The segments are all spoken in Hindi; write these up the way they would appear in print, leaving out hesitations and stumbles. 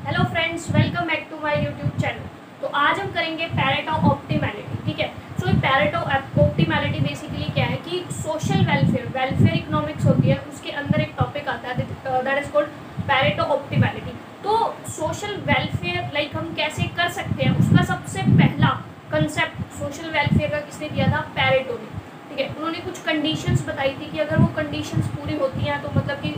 Hello friends, welcome back to my YouTube channel. तो आज हम करेंगे पैरेटो ऑप्टिमैलिटी। ठीक है। सो ये पैरेटो ऑप्टिमैलिटी बेसिकली क्या है कि सोशल वेलफेयर इकोनॉमिक्स होती है, उसके अंदर एक टॉपिक आता है that is called Pareto optimality. तो सोशल वेलफेयर हम कैसे कर सकते हैं, उसका सबसे पहला कंसेप्ट सोशल वेलफेयर का किसने दिया था? पैरेटो ने। ठीक है। उन्होंने कुछ कंडीशंस बताई थी कि अगर वो कंडीशंस पूरी होती हैं तो मतलब कि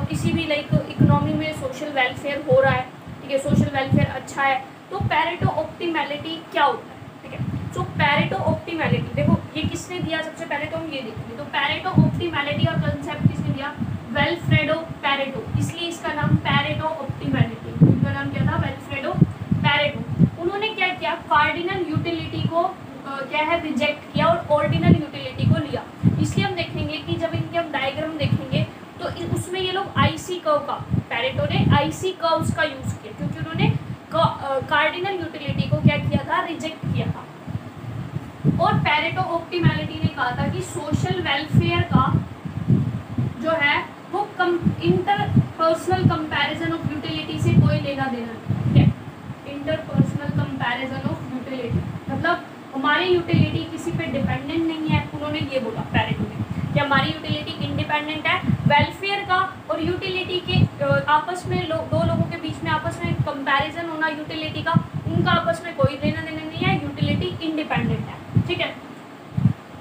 किसी भी इकोनॉमी में सोशल वेलफेयर हो रहा है। ठीक है, सोशल वेलफेयर अच्छा है। तो पैरेटो ऑप्टिमैलिटी क्या होता है? ठीक है। सो पैरेटो ऑप्टिमैलिटी देखो ये किसने दिया, सबसे पहले तो हम ये देखेंगे। तो पैरेटो ऑप्टिमैलिटी का कंसेप्ट किसने दिया? वेल्फ्रेडो पैरेटो, इसलिए इसका नाम पैरेटो ऑप्टिमैलिटी। इनका नाम क्या था? वेल्फ्रेडो पैरेटो। उन्होंने क्या किया? कार्डिनल यूटिलिटी को क्या है रिजेक्ट किया और ऑर्डिनल यूटिलिटी को लिया। इसलिए हम देखेंगे कि जब इनके हम डायग्राम देखेंगे तो उसमें ये लोग आईसी कर्व का, पैरेटो ने आईसी कर्व्स का यूज किया क्योंकि उन्होंने कार्डिनल यूटिलिटी को क्या किया था? रिजेक्ट किया था। और पैरेटो ऑप्टिमैलिटी ने कहा था कि सोशल वेलफेयर का जो है वो इंटरपर्सनल कंपैरिजन ऑफ यूटिलिटी से कोई लेना देना नहीं है। इंटरपर्सनल कंपैरिजन ऑफ यूटिलिटी मतलब हमारी यूटिलिटी किसी पे डिपेंडेंट नहीं है। उन्होंने ये बोला पैरेटो ने कि हमारी यूटिलिटी इंडिपेंडेंट है। वेलफेयर का और यूटिलिटी के आपस में दो लोगों के बीच में आपस में कंपैरिजन होना यूटिलिटी का, उनका आपस में कोई लेना देना नहीं है। यूटिलिटी इंडिपेंडेंट है। ठीक है।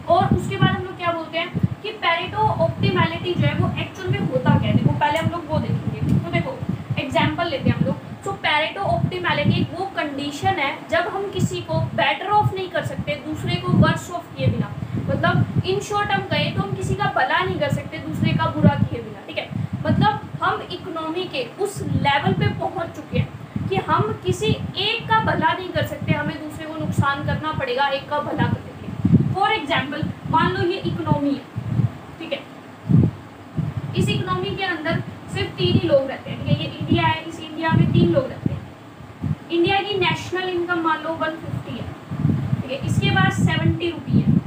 और उसके बाद हम लोग क्या बोलते हैं कि पैरेटो ऑप्टिमैलिटी जो है वो एक्चुअल में होता क्या है। देखो पहले हम लोग वो देखेंगे। तो देखो एग्जाम्पल लेते हैं हम लोग। तो पैरेटो ऑप्टिमैलिटी वो कंडीशन है जब हम किसी को बेटर ऑफ नहीं कर सकते दूसरे को वर्स ऑफ किए बिना। मतलब इन शॉर्ट हम कहें तो हम किसी का भला नहीं कर सकते दूसरे का बुरा किए बिना। ठीक है। मतलब हम इकोनॉमी के उस लेवल पे पहुंच चुके हैं कि हम किसी एक का भला नहीं कर सकते, हमें दूसरे को नुकसान करना पड़ेगा एक का भला करने के लिए। फॉर एग्जाम्पल मान लो ये इकोनॉमी है। ठीक है। इस इकोनॉमी के अंदर सिर्फ 3 ही लोग रहते हैं। ठीक है। ये इंडिया है, इस इंडिया में 3 लोग रहते हैं। इंडिया की नेशनल इनकम मान लो 150 है। ठीक है। इसके पास 70 रुपये है,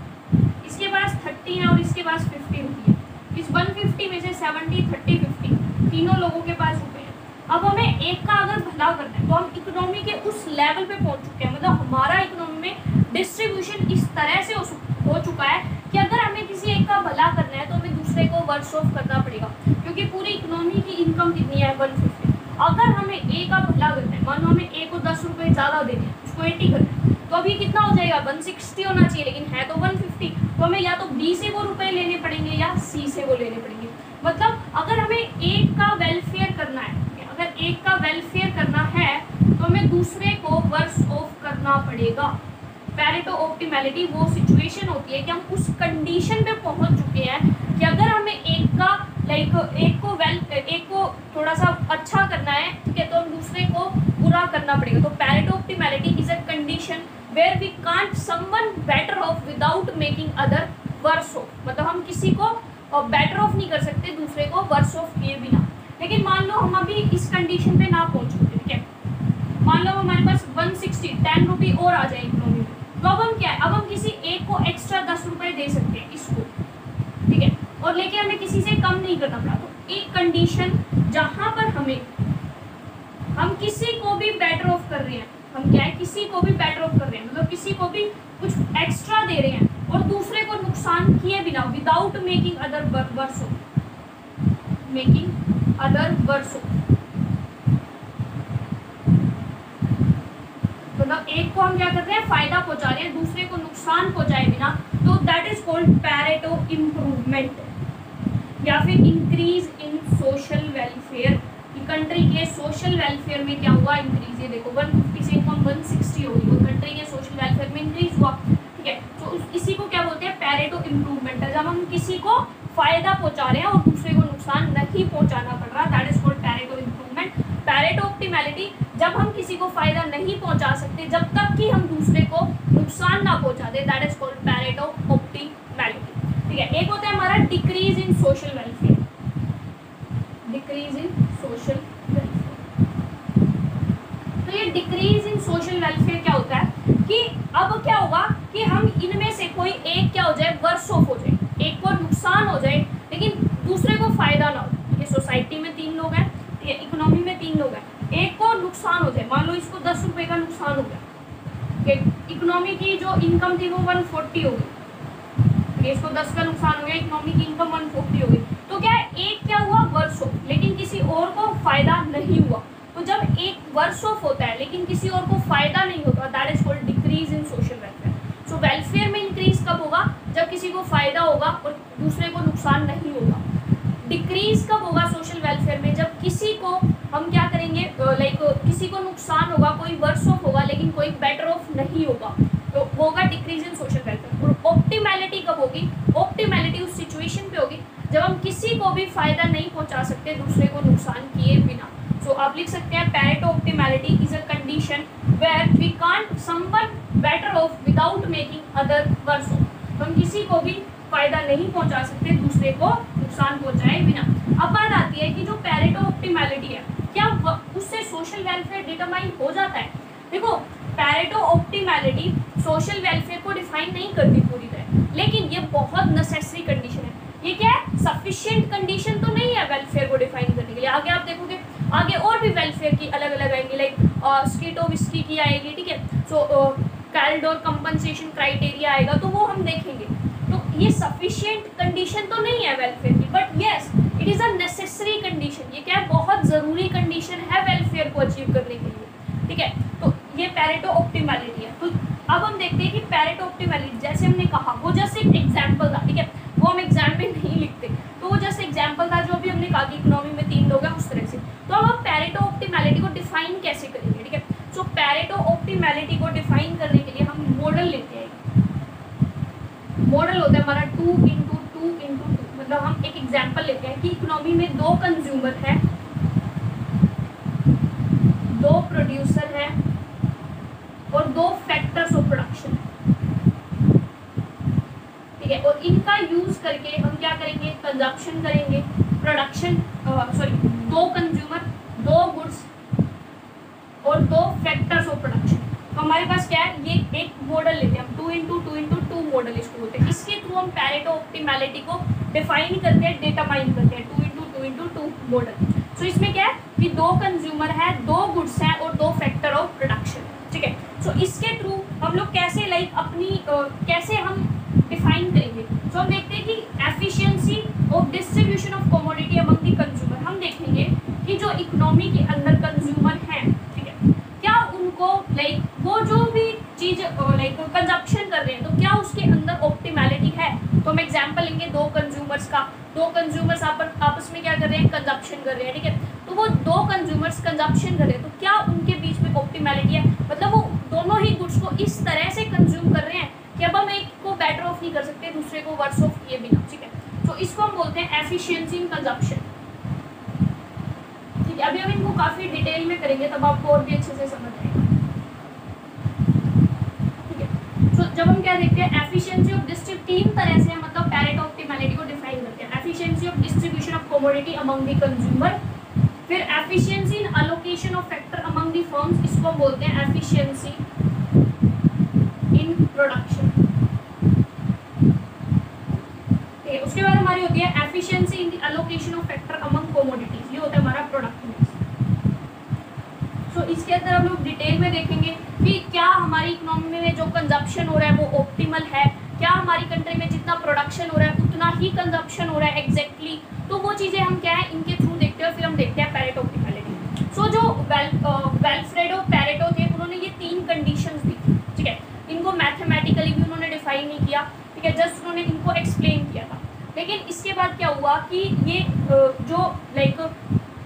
इसके पास 30 है और इसके पास 50 रुपये है। इस 150 में से 70, 30, 50 तीनों लोगों के पास रुपये हैं। अब हमें एक का अगर भला करना है तो हम इकोनॉमी के उस लेवल पे पहुंच चुके हैं। मतलब हमारा इकोनॉमी में डिस्ट्रीब्यूशन इस तरह से हो चुका है कि अगर हमें किसी एक का भला करना है तो हमें दूसरे को वर्स ऑफ करना पड़ेगा क्योंकि पूरी इकोनॉमी की इनकम कितनी है? 150। अगर हमें ए का भला करना है, मान लो हमें ए को 10 रुपये ज़्यादा देने हैं, उसको 80 करना है, तो अभी कितना हो जाएगा? 160 होना चाहिए, लेकिन है तो 150। तो हमें या तो बी से वो रुपए लेने पड़ेंगे या सी से वो लेने पड़ेंगे। मतलब अगर हमें एक का वेलफेयर करना है, अगर एक का वेलफेयर करना है तो हमें दूसरे को वर्स ऑफ करना पड़ेगा। पैरेटो ऑप्टिमैलिटी वो सिचुएशन होती है कि हम उस कंडीशन पे पहुंच चुके हैं कि अगर हमें एक का एक को थोड़ा सा अच्छा करना है, ठीक है, तो हम दूसरे को बुरा करना पड़ेगा। तो Pareto optimality is a condition where we can't someone better off without making other worse off. मतलब हम किसी को बेटर ऑफ नहीं कर सकते दूसरे को वर्स ऑफ किए बिना। लेकिन मान लो हम अभी इस कंडीशन पे ना पहुंच चुके। ठीक है। मान लो हमारे पास 160 10 रुपये और आ जाए इकोनॉमी में, तो अब हम क्या है? अब हम किसी एक को एक्स्ट्रा 10 रुपये दे सकते हैं इसको। ठीक है। और लेकिन हमें किसी से कम नहीं करना पड़ा। तो एक कंडीशन जहां पर हम किसी को भी बेटर ऑफ कर रहे हैं, हम क्या है? किसी को भी बेटर ऑफ कर रहे हैं, मतलब किसी को भी कुछ एक्स्ट्रा दे रहे हैं और दूसरे को नुकसान किए बिना, without making other worse off, making other worse off. मतलब एक को हम क्या कर रहे हैं? फायदा पहुंचा रहे हैं, दूसरे को नुकसान पहुंचाए बिना। तो that is called Pareto improvement या फिर increase in social welfare. Country के सोशल वेलफेयर में क्या हुआ? इंक्रीज। ये देखो 150 से इनकम 160 होगी, वो कंट्री के सोशल वेलफेयर में इंक्रीज हुआ। ठीक है। तो इसी को क्या बोलते हैं? पैरेटो इम्प्रूवमेंट है, जब हम किसी को फायदा पहुंचा रहे हैं और दूसरे को नुकसान नहीं पहुंचाना पड़ रहा। That is called Pareto improvement. Pareto optimality जब हम किसी को फायदा नहीं पहुंचा सकते जब तक कि हम दूसरे को नुकसान ना पहुंचा दे, that is called Pareto optimality. ठीक है। एक होता है हमारा decrease in social welfare, decrease in social welfare. तो ये डिक्रीज इन सोशल वेलफेयर क्या होता है कि अब क्या होगा कि हम इनमें से कोई एक क्या हो जाए? वर्स ऑफ हो जाए, एक को नुकसान हो जाए लेकिन दूसरे को फायदा ना हो। ये सोसाइटी में 3 लोग हैं, ये इकोनॉमी में 3 लोग हैं, एक को नुकसान हो जाए, मान लो इसको 10 रुपये का नुकसान हो गया, इकोनॉमी की जो इनकम थी वो 140 हो गई, इसको 10 का नुकसान हो गया, इकोनॉमी की इनकम 140 हो गई, तो क्या है, एक क्या हुआ, वर्स ऑफ, लेकिन किसी और को फायदा नहीं हुआ। तो जब एक वर्स ऑफ होता है लेकिन किसी और को फायदा नहीं होता, that is called decrease in social welfare. So welfare में इंक्रीज कब होगा, जब किसी को फायदा होगा और दूसरे को नुकसान नहीं होगा। डिक्रीज कब होगा सोशल वेलफेयर में, जब किसी को हम क्या करेंगे, लाइक किसी को नुकसान होगा, कोई वर्स ऑफ होगा लेकिन कोई बेटर ऑफ नहीं होगा, तो वो होगा डिक्रीज इन सोशल वेलफेयर। और ऑप्टिमैलिटी कब होगी, ऑप्टिमैलिटी उस सिचुएशन पे होगी जब हम किसी को भी फायदा नहीं पहुंचा सकते दूसरे को नुकसान किए बिना। सो आप लिख सकते हैं Pareto optimality is a condition where we can't someone better off without making other worse off. हम किसी को भी फायदा नहीं पहुंचा सकते दूसरे को नुकसान पहुंचाए बिना। अब बात आती है कि जो पैरेटो ऑप्टिमैलिटी है, क्या उससे सोशल वेलफेयर डिटरमाइन हो जाता है। देखो, पैरेटो ऑप्टिमैलिटी सोशल वेलफेयर को डिफाइन नहीं करती पूरी तरह, लेकिन ये बहुत नेसेसरी कंडीशन है। ये क्या है, सफिशिएंट कंडीशन तो नहीं है वेलफेयर को डिफाइन करने के लिए। आगे आप देखोगे, आगे और भी वेलफेयर की अलग अलग आएंगी, लाइक स्कीटोविस्की की आएगी, ठीक है। सो कैल्डोर कंपनसेशन क्राइटेरिया आएगा, तो वो हम देखेंगे। तो ये सफिशिएंट कंडीशन तो नहीं है वेलफेयर की, but yes it is a necessary condition. ये क्या है, बहुत ज़रूरी कंडीशन है वेलफेयर को अचीव करने के लिए, ठीक है। तो ये पैरेटो ऑप्टिमैलिटी है। तो अब हम देखते हैं कि पैरेटो ऑप्टिमैलिटी, जैसे हमने कहा, वो जस्ट एक एग्जाम्पल था, ठीक है, वो हम एग्जाम में नहीं लिखते, तो वो जस्ट एग्जाम्पल था जो अभी हमने कहा कि इकोनॉमी में 3 लोग हैं उस तरह से। तो अब हम पैरेटो ऑप्टिमैलिटी को डिफाइन कैसे करेंगे, ठीक है। सो पैरेटो ऑप्टिमैलिटी को डिफाइन करने के लिए हम मॉडल लेते हैं। मॉडल होता है हमारा 2x2x2, मतलब हम एक एग्जाम्पल लेते हैं कि इकोनॉमी में 2 कंज्यूमर हैं, 2 प्रोड्यूसर हैं और 2 फैक्टर्स ऑफ प्रोडक्शन, ठीक है। और इनका यूज करके हम क्या करेंगे, कंजप्शन करेंगे, प्रोडक्शन, 2 कंज्यूमर, 2 गुड्स और 2 फैक्टर्स ऑफ प्रोडक्शन। तो हमारे पास क्या है, ये एक मॉडल लेते हैं हम, 2x2 मॉडल इसको बोलते हैं। इसके थ्रू हम पैरेटो ऑप्टिमैलिटी को डिफाइन करते हैं, डिटरमाइन करते हैं, 2x2 मॉडल। सो इसमें क्या है कि 2 कंज्यूमर है, 2 गुड्स हैं और 2 फैक्टर ऑफ प्रोडक्शन, ठीक है। सो इसके थ्रू हम लोग कैसे अपनी कैसे हम डिफाइन करेंगे। सो हम देखते हैं कि efficiency of distribution of commodity among the consumer. हम देखेंगे कि जो इकोनॉमी के अंदर कंज्यूमर हैं, ठीक है, क्या उनको वो जो भी चीज़ कंजप्शन कर रहे हैं, तो क्या उसके अंदर ऑप्टिमैलिटी है। तो हम एग्जांपल लेंगे 2 कंज्यूमर्स का, 2 कंज्यूमर्स आपस में क्या कर रहे हैं, कंजप्शन कर रहे हैं, ठीक है। तो वो 2 कंज्यूमर्स कंजप्शन कर रहे हैं, तो क्या उनके बीच में ऑप्टिमैलिटी है, मतलब वो दोनों ही गुड्स को इस तरह से कंज्यूम कर रहे हैं कि अब हम एक को बेटर ऑफ नहीं कर सकते दूसरे को वर्स ऑफ किए बिना, ठीक है। तो इसको हम बोलते हैं एफिशिएंसी इन कंजप्शन, ठीक है। अभी हम इनको काफ़ी डिटेल में करेंगे, तब आपको और भी अच्छे से समझ आएगा, ठीक है। तो जब हम क्या देखते हैं, एफिशिएंसी ऑफ डिस्ट्रीब्यूशन, 3 तरह से मतलब पैरेटो ऑप्टिमैलिटी को डिफाइन करते हैं। Efficiency of distribution of commodity among the consumer, फिर efficiency in allocation of factor among the firms, इसको बोलते हैं एफिशिएंसी इन प्रोडक्शन, ठीक है। उसके बाद हमारी होती है efficiency in the allocation of factor among commodities, ये होता है हमारा प्रोडक्ट मिक्स। सो इसके अंदर हम लोग डिटेल में देखेंगे कि क्या हमारी इकोनॉमी में जो कंजप्शन हो रहा है वो ऑप्टिमल है, क्या हमारी कंट्री में जितना प्रोडक्शन हो रहा है उतना ही कंजप्शन हो रहा है एग्जैक्टली। तो वो चीज़ें हम क्या है इनके थ्रू देखते हैं, और फिर हम देखते हैं पैरेटो ऑप्टिमैलिटी। सो जो वेल्फ्रेडो पैरेटो थे, उन्होंने ये 3 कंडीशंस दी, ठीक है। इनको मैथमेटिकली भी उन्होंने डिफाइन नहीं किया, ठीक है, जस्ट उन्होंने इनको एक्सप्लेन किया था। लेकिन इसके बाद क्या हुआ कि ये जो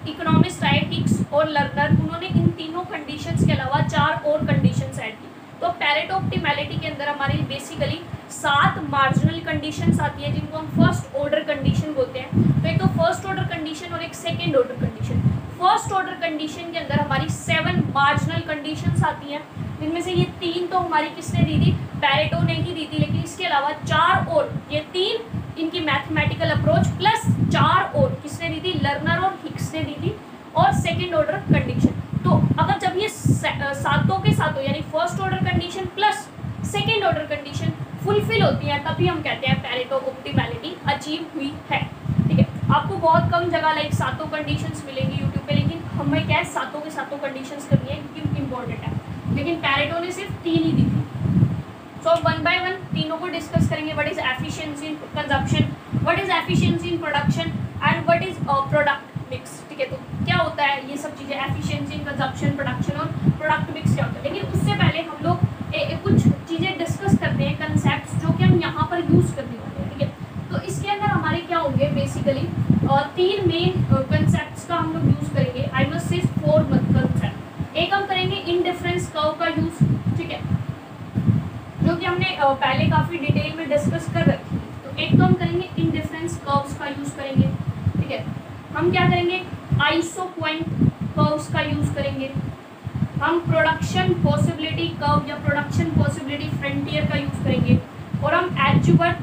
इकोनॉमिस्ट आए, हिक्स और लर्नर, उन्होंने इन तीनों कंडीशंस के अलावा 4 और कंडीशंस ऐड की। तो पैरेटो ऑप्टिमैलिटी के अंदर हमारी बेसिकली 7 मार्जिनल कंडीशंस आती है, जिनको हम फर्स्ट ऑर्डर कंडीशन बोलते हैं। तो एक तो फर्स्ट ऑर्डर कंडीशन और एक second order condition. First order condition के अंदर हमारी 7 मार्जिनल कंडीशंस आती हैं, जिनमें से ये 3 तो हमारी किसने दी थी, पैरेटो ने ही दी थी, लेकिन इसके अलावा 4 और, ये 3 इनकी मैथमेटिकल अप्रोच प्लस 4 और किसने दी थी, लर्नर और हिक्स ने दी थी, और सेकेंड ऑर्डर कंडीशन। तो अगर जब ये सातों के सातों यानी first order condition plus second order condition fulfil होती है, तभी हम कहते हैं पैरेटो ऑप्टिमैलिटी अचीव हुई है, ठीक है। आपको बहुत कम जगह सातों कंडीशंस मिलेंगी यूट्यूब पे, लेकिन हम हमें क्या है सातों के सातों कंडीशंस करनी है क्योंकि इम्पोर्टेंट है, लेकिन पैरेटो ने सिर्फ 3 ही दी थी। सो वन बाय वन तीनों को डिस्कस करेंगे। What is efficiency in consumption, what is efficiency in production and what is product mix. ठीक है, तो क्या होता है ये सब चीज़ें, एफिशिएंसी इन कंजप्शन, प्रोडक्शन और प्रोडक्ट मिक्स क्या होता है। लेकिन उससे पहले हम लोग कुछ चीज़ें डिस्कस करते हैं, कंसेप्ट जो कि हम यहाँ पर यूज़ करने वाले हैं। ठीक है, तो इसके अंदर हमारे क्या होंगे बेसिकली 3 मेन कंसेप्ट का हम लोग यूज़ करेंगे। I must say 4 concept. एक हम करेंगे इंडिफरेंस कर्व का यूज़, ठीक है, जो कि हमने पहले काफ़ी डिटेल में डिस्कस कर रखी है। तो एक तो हम करेंगे इंडिफरेंस कर्व्स का यूज़ करेंगे। ठीक है, हम क्या करेंगे आइसो पॉइंट कर्व्स का यूज़ करेंगे। हम प्रोडक्शन पॉसिबिलिटी कर्व या प्रोडक्शन पॉसिबिलिटी फ्रंटियर का यूज़ करेंगे। और हम एडजवर्थ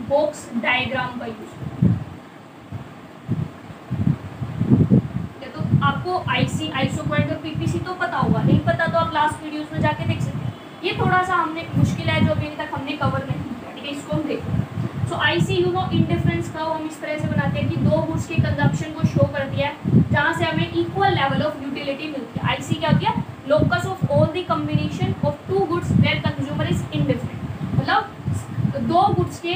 बॉक्स डायग्राम का यूज़ करेंगे। आपको आईसी, आइसो पॉइंट और पीपीसी तो पता होगा, नहीं पता तो आप लास्ट वीडियोस में जाके देख सकते हैं। ये थोड़ा सा हमने मुश्किल है जो अभी तक हमने कवर नहीं किया। ठीक है, इसको हम देखें। So IC you know indifference curve हम इस तरह से बनाते हैं कि दो गुड्स के कंजप्शन को शो कर दिया है जहाँ से हमें इक्वल लेवल ऑफ यूटिलिटी मिलती है। आईसी क्या होती है, locus of all the combination of 2 goods where consumer is indifferent. मतलब 2 गुड्स के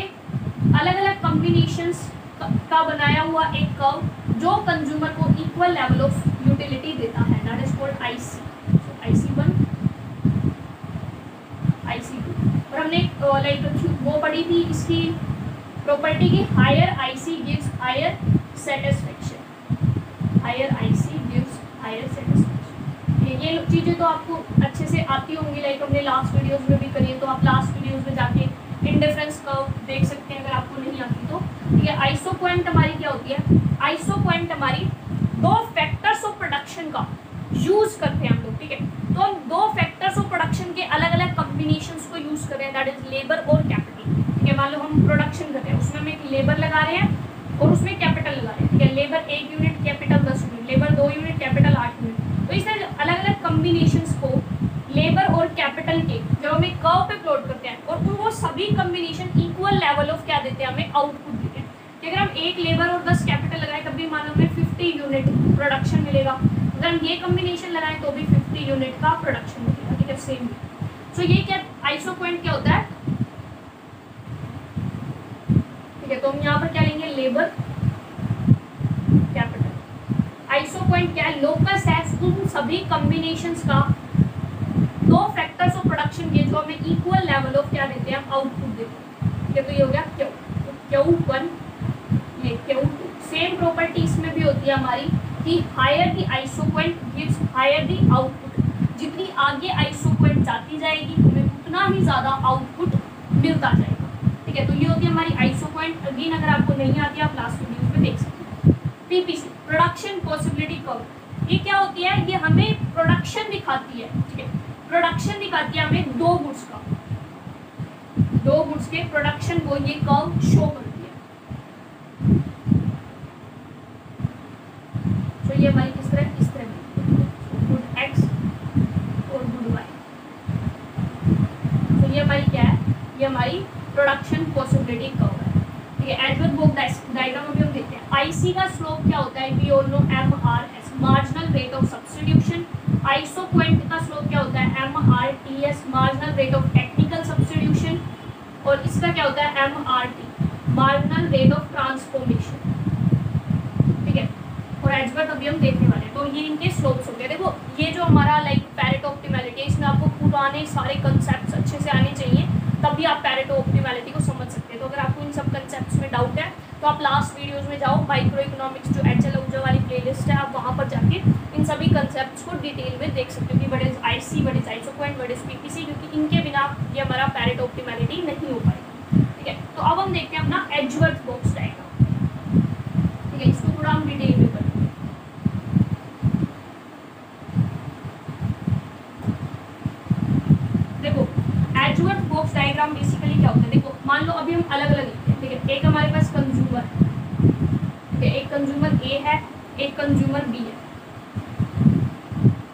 अलग अलग कॉम्बिनेशंस का बनाया हुआ एक कर्व जो कंज्यूमर को इक्वल लेवल ऑफ यूटिलिटी देता है, that is called IC. IC one, IC two. और हमने लाइक वो पढ़ी थी इसकी प्रॉपर्टी की, higher IC gives higher satisfaction. Higher IC gives higher satisfaction. ये चीज़ें तो आपको अच्छे से आती होंगी, लाइक हमने लास्ट वीडियोस में भी करी है, तो आप लास्ट वीडियोस में जाके इंडिफरेंस कर्व देख सकते हैं अगर आपको नहीं आती तो। ठीक है, आइसो पॉइंट हमारी क्या होती है, आइसो पॉइंट हमारी 2 फैक्टर्स ऑफ प्रोडक्शन का यूज करते हैं हम लोग। ठीक है, तो हम 2 फैक्टर्स ऑफ प्रोडक्शन के अलग अलग कॉम्बिनेशंस को यूज कर रहे हैं, दैट इज लेबर और कैपिटल। ठीक है, मान लो हम प्रोडक्शन कर रहे हैं, उसमें हम एक लेबर लगा रहे हैं और उसमें कैपिटल लगा रहे हैं। ठीक है, labour 1 unit, capital 10 unit, labour 2 unit, capital 8 unit. तो इस तरह अलग अलग कॉम्बिनेशंस को लेबर और कैपिटल के जब हम एक कर्व पे प्लॉट करते हैं और वो सभी कॉम्बिनेशन इक्वल लेवल ऑफ क्या देते हैं, हमें आउटपुट देते हैं। कि अगर हम 1 लेबर और 10 कैपिटल लगाएं तब भी मानो हमें 50 यूनिट प्रोडक्शन मिलेगा। अगर हम ये कॉम्बिनेशन लगाएं तो भी 50 यूनिट का प्रोडक्शन मिलेगा। ठीक है, सेम। सो ये क्या आइसो पॉइंट क्या होता है। ठीक है, तो हम यहाँ पर क्या लेंगे, लेबर कैपिटल। आइसो पॉइंट क्या है, लोकस है उन सभी कॉम्बिनेशंस का 2 फैक्टर्स ऑफ प्रोडक्शन के जो हमें इक्वल लेवल ऑफ क्या देते हैं, आउटपुट देते हैं। ठीक है, तो ये हो गया क्यू, Q1, ये Q2। सेम प्रॉपर्टी इसमें भी होती है हमारी कि higher the iso point gives higher the output. जितनी आगे आइसो पॉइंट जाती जाएगी हमें उतना ही ज़्यादा आउटपुट मिलता जाएगा। ठीक है, तो ये होती है हमारी आइसो पॉइंट। अगेन अगर आपको नहीं आती आप लास्ट वीडियो में देख सकते हैं। पीपीसी, प्रोडक्शन पॉसिबिलिटी कर्व, ये क्या होती है, ये हमें प्रोडक्शन दिखाती है। ठीक है, प्रोडक्शन दिखाती है हमें 2 गुड्स का, 2 गुड्स के प्रोडक्शन को ये कर्व शो करती है। तो ये हमारी किस तरह गुड एक्स और गुड वाई। तो ये हमारी क्या है, ये हमारी प्रोडक्शन पॉसिबिलिटी कर्व है। ठीक है, एडवर्थ बॉक्स डायग्राम में भी हम देखते हैं। आईसी का स्लोप क्या होता है, we all know MRS, marginal rate of substitution. Iso point का स्लोप क्या होता है, MRTS, marginal rate of technical substitution. और इसका क्या होता है, MRT, marginal rate of transformation. ठीक है, और एडवर्थ अभी हम देखने वाले हैं। तो ये इनके स्लोप्स हो गए। देखो ये जो हमारा लाइक पैरेटो ऑप्टिमैलिटी है, इसमें आपको पुराने सारे कंसेप्ट अच्छे से आने चाहिए, तभी आप पैरेटो ऑप्टिमैलिटी को समझ सकते हैं। तो अगर आपको इन सब कंसेप्ट्स में डाउट है तो आप लास्ट वीडियोस में जाओ, माइक्रो इकोनॉमिक्स जो HL ऊर्जा वाली प्लेलिस्ट है, आप वहाँ पर जाके इन सभी कंसेप्ट्स को डिटेल में देख सकते हो कि what is IC, what is iso point, what is PPC, क्योंकि इनके बिना ये हमारा पैरेटो ऑप्टिमैलिटी नहीं हो पाएगा। ठीक है, तो अब हम देखते हैं अपना एडवर्थ बॉक्स डायग्राम। ठीक है, इसको थोड़ा हम डिटेल में करेंगे। देखो एडवर्थ बॉक्स डायग्राम बेसिकली क्या होता है, देखो मान लो अभी हम अलग अलग लिखते हैं। ठीक है, एक हमारे पास कंज्यूमर है, ठीक है, एक कंज्यूमर ए है, एक कंज्यूमर बी है।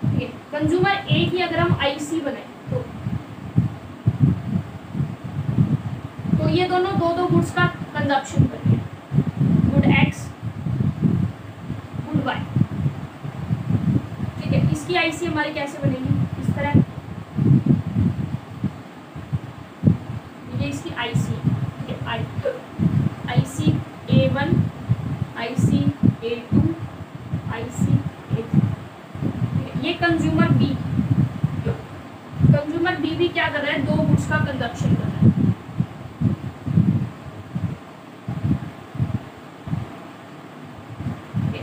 ठीक है, कंज्यूमर ए की अगर हम आईसी बनाए तो ये दोनों 2-2 गुड्स का कंजप्शन कर रही है, गुड एक्स गुड वाई, ठीक है। इसकी आईसी हमारी कैसे बनेगी, इस तरह, ये इसकी आईसी है, IC A1, IC A2, IC A3, ये कंज्यूमर बी, कंज्यूमर बी भी क्या कर रहा है, 2 गुड्स का कंजप्शन कर रहा है।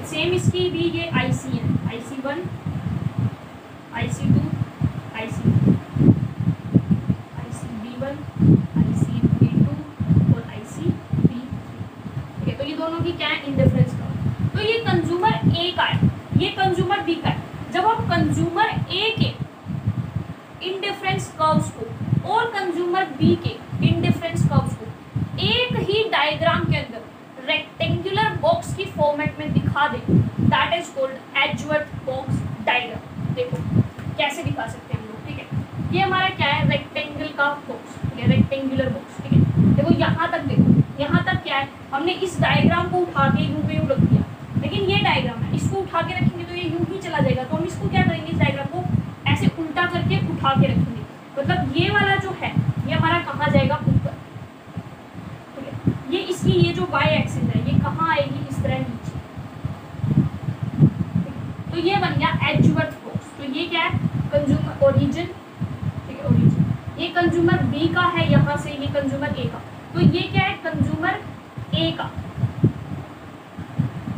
सेम इसकी भी ये आईसी है, IC1, IC2, IC3, ICB1, ICB2 और ICB3, ठीक है। तो ये दोनों की क्या है, इंडिफरेंस कर्व। तो ये कंज्यूमर ए का है, ये कंज्यूमर बी का है। जब हम कंज्यूमर ए के इंडिफरेंस कर्व्स को और कंज्यूमर बी के इंडिफरेंस कर्व्स को एक ही डायग्राम के अंदर रेक्टेंगुलर बॉक्स की फॉर्मेट में दिखा दे, that is called Edgeworth box diagram. देखो कैसे दिखा सकते हैं हम लोग, ठीक है। ये हमारा क्या है, रेक्टेंगल का बॉक्स, ठीक है, रेक्टेंगुलर बॉक्स, ठीक है। देखो यहाँ तक, देखो यहाँ तक क्या है, हमने इस डायग्राम को उठा के यूं पे यूं रख दिया, लेकिन ये डायग्राम है, इसको उठा के रखेंगे तो ये यूं ही चला जाएगा। तो हम इसको क्या करेंगे, इस डायग्राम को ऐसे उल्टा करके उठा के रखेंगे, मतलब ये वाला जो है ये हमारा कहाँ जाएगा, ऊपर, ठीक है। ये इसकी ये जो वाई एक्सिस है ये कहाँ आएगी, इस तरह नीचे। तो ये बन गया एडजवर्थ बॉक्स। तो ये क्या है, कंज्यूमर ओरिजिन, ठीक है, ओरिजिन। ये कंज्यूमर बी का है यहाँ से, ये कंज्यूमर ए का। तो ये क्या है, कंज्यूमर ए का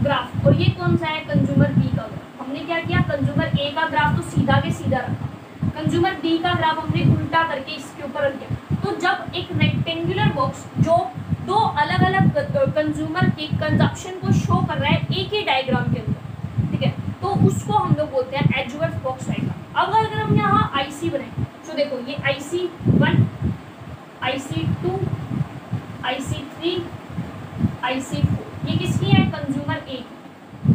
ग्राफ, और ये कौन सा है, कंज्यूमर बी का ग्राफ। हमने क्या किया, कंज्यूमर ए का ग्राफ तो सीधा के सीधा रखा, कंज्यूमर बी का ग्राफ हमने उल्टा करके इसके ऊपर रख दिया। तो जब एक रेक्टेंगुलर बॉक्स जो 2 अलग अलग कंज्यूमर के कंजप्शन को शो कर रहा है एक ही डायग्राम के अंदर, ठीक है, तो उसको हम लोग बोलते हैं एडजवर्थ बॉक्स डायग्राम। अब अगर हम यहाँ आईसी बनाएं तो देखो ये IC1, IC2, IC3, IC4, ये किसकी है, कंज्यूमर ए की,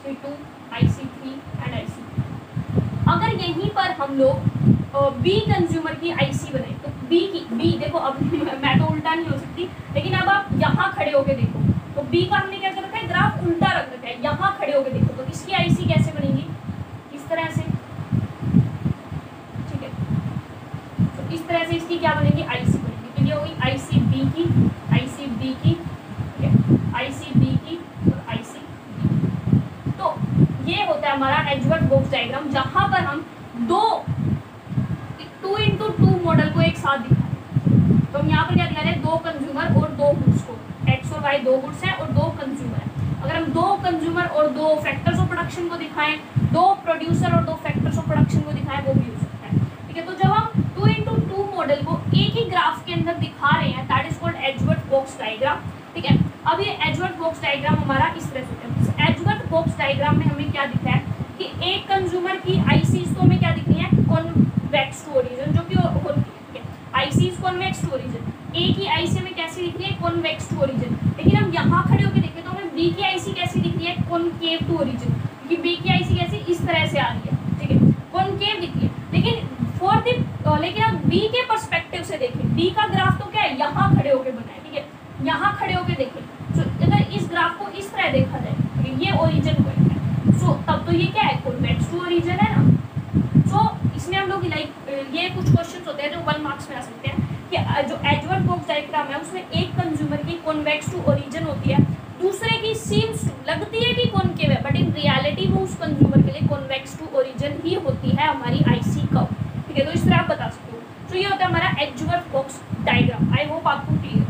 C2, IC3 एंड IC4। अगर यहीं पर हम लोग बी कंज्यूमर की आईसी बनाए तो बी देखो, अब मैं तो उल्टा नहीं हो सकती, लेकिन अब आप यहाँ खड़े होके देखो तो बी का हमने क्या कर रखा है, ग्राफ उल्टा रख रखा है। यहाँ खड़े होके देखो तो इसकी आईसी कैसे बनेगी, इस तरह से, ठीक है। तो इस तरह से इसकी क्या बनेगी, आईसी बनेगी। तो ये होगी आईसी बी की, आईसी बी की, ठीक है, आईसी बी की और आईसी बी। तो ये होता है हमारा एडजवर्थ बॉक्स डायग्राम, जहां पर हम 2x2 मॉडल को एक साथ दिखाएं। तो हम यहाँ पर क्या दिखा रहे हैं, 2 कंज्यूमर और 2 गुड्स को, एक्स और वाई 2 गुड्स हैं और 2 कंज्यूमर है। अगर हम 2 कंज्यूमर और 2 फैक्टर्स ऑफ प्रोडक्शन को दिखाएं, 2 प्रोड्यूसर और 2 फैक्टर्स ऑफ प्रोडक्शन को दिखाएं, वो भी हो सकता है, ठीक है। तो जब हम 2x2 मॉडल को एक ही ग्राफ के अंदर दिखा रहे हैं, that is called Edgeworth box diagram, ठीक है। अब ये एडजवर्थ बॉक्स डायग्राम हमारा इस तरह से होता है। एडजवर्थ बॉक्स डायग्राम में हमें क्या दिखा है कि एक कंज्यूमर की आईसीज तो हमें क्या दिख रही है, कॉन्वेक्स टू ओरिजिन, जो कि होती है, ठीक है, आईसीज कॉन्वेक्स टू ओरिजिन। ए की आईसी हमें कैसी दिख रही है, कॉन्वेक्स टू ओरिजिन। लेकिन हम यहाँ खड़े होकर देखें तो हमें बी की आईसी कैसी दिख रही है, कॉनकेव टू ओरिजिन, क्योंकि बी की आईसी कैसी इस तरह से आ रही है, ठीक है, कॉनकेव दिख रही है। लेकिन हम बी के पर्सपेक्टिव से देखें, बी का ग्राफ तो क्या है, यहाँ खड़े होकर बना है, ठीक है, यहाँ खड़े होकर देखें। तो अगर इस ग्राफ को इस तरह देखा जाए, ये ओरिजिन पॉइंट है, सो तब तो ये क्या है, कॉन्वेक्स टू ओरिजिन है ना। सो इसमें हम लोग ये कुछ क्वेश्चंस होते हैं जो 1 मार्क्स में आ सकते हैं कि जो एडजवर्थ बॉक्स डायग्राम है उसमें एक कंज्यूमर की कॉन्वेक्स टू ओरिजिन होती है, दूसरे की सीम्स लगती है कि कॉनकेव है, बट इन रियलिटी वो उस कंज्यूमर के लिए कॉन्वेक्स टू ओरिजिन ही होती है हमारी आईसी कर्व, ठीक है। तो इस तरह आप बता सकते हो। तो ये होता है हमारा एडजवर्थ बॉक्स डायग्राम। आई होप आपको क्लियर,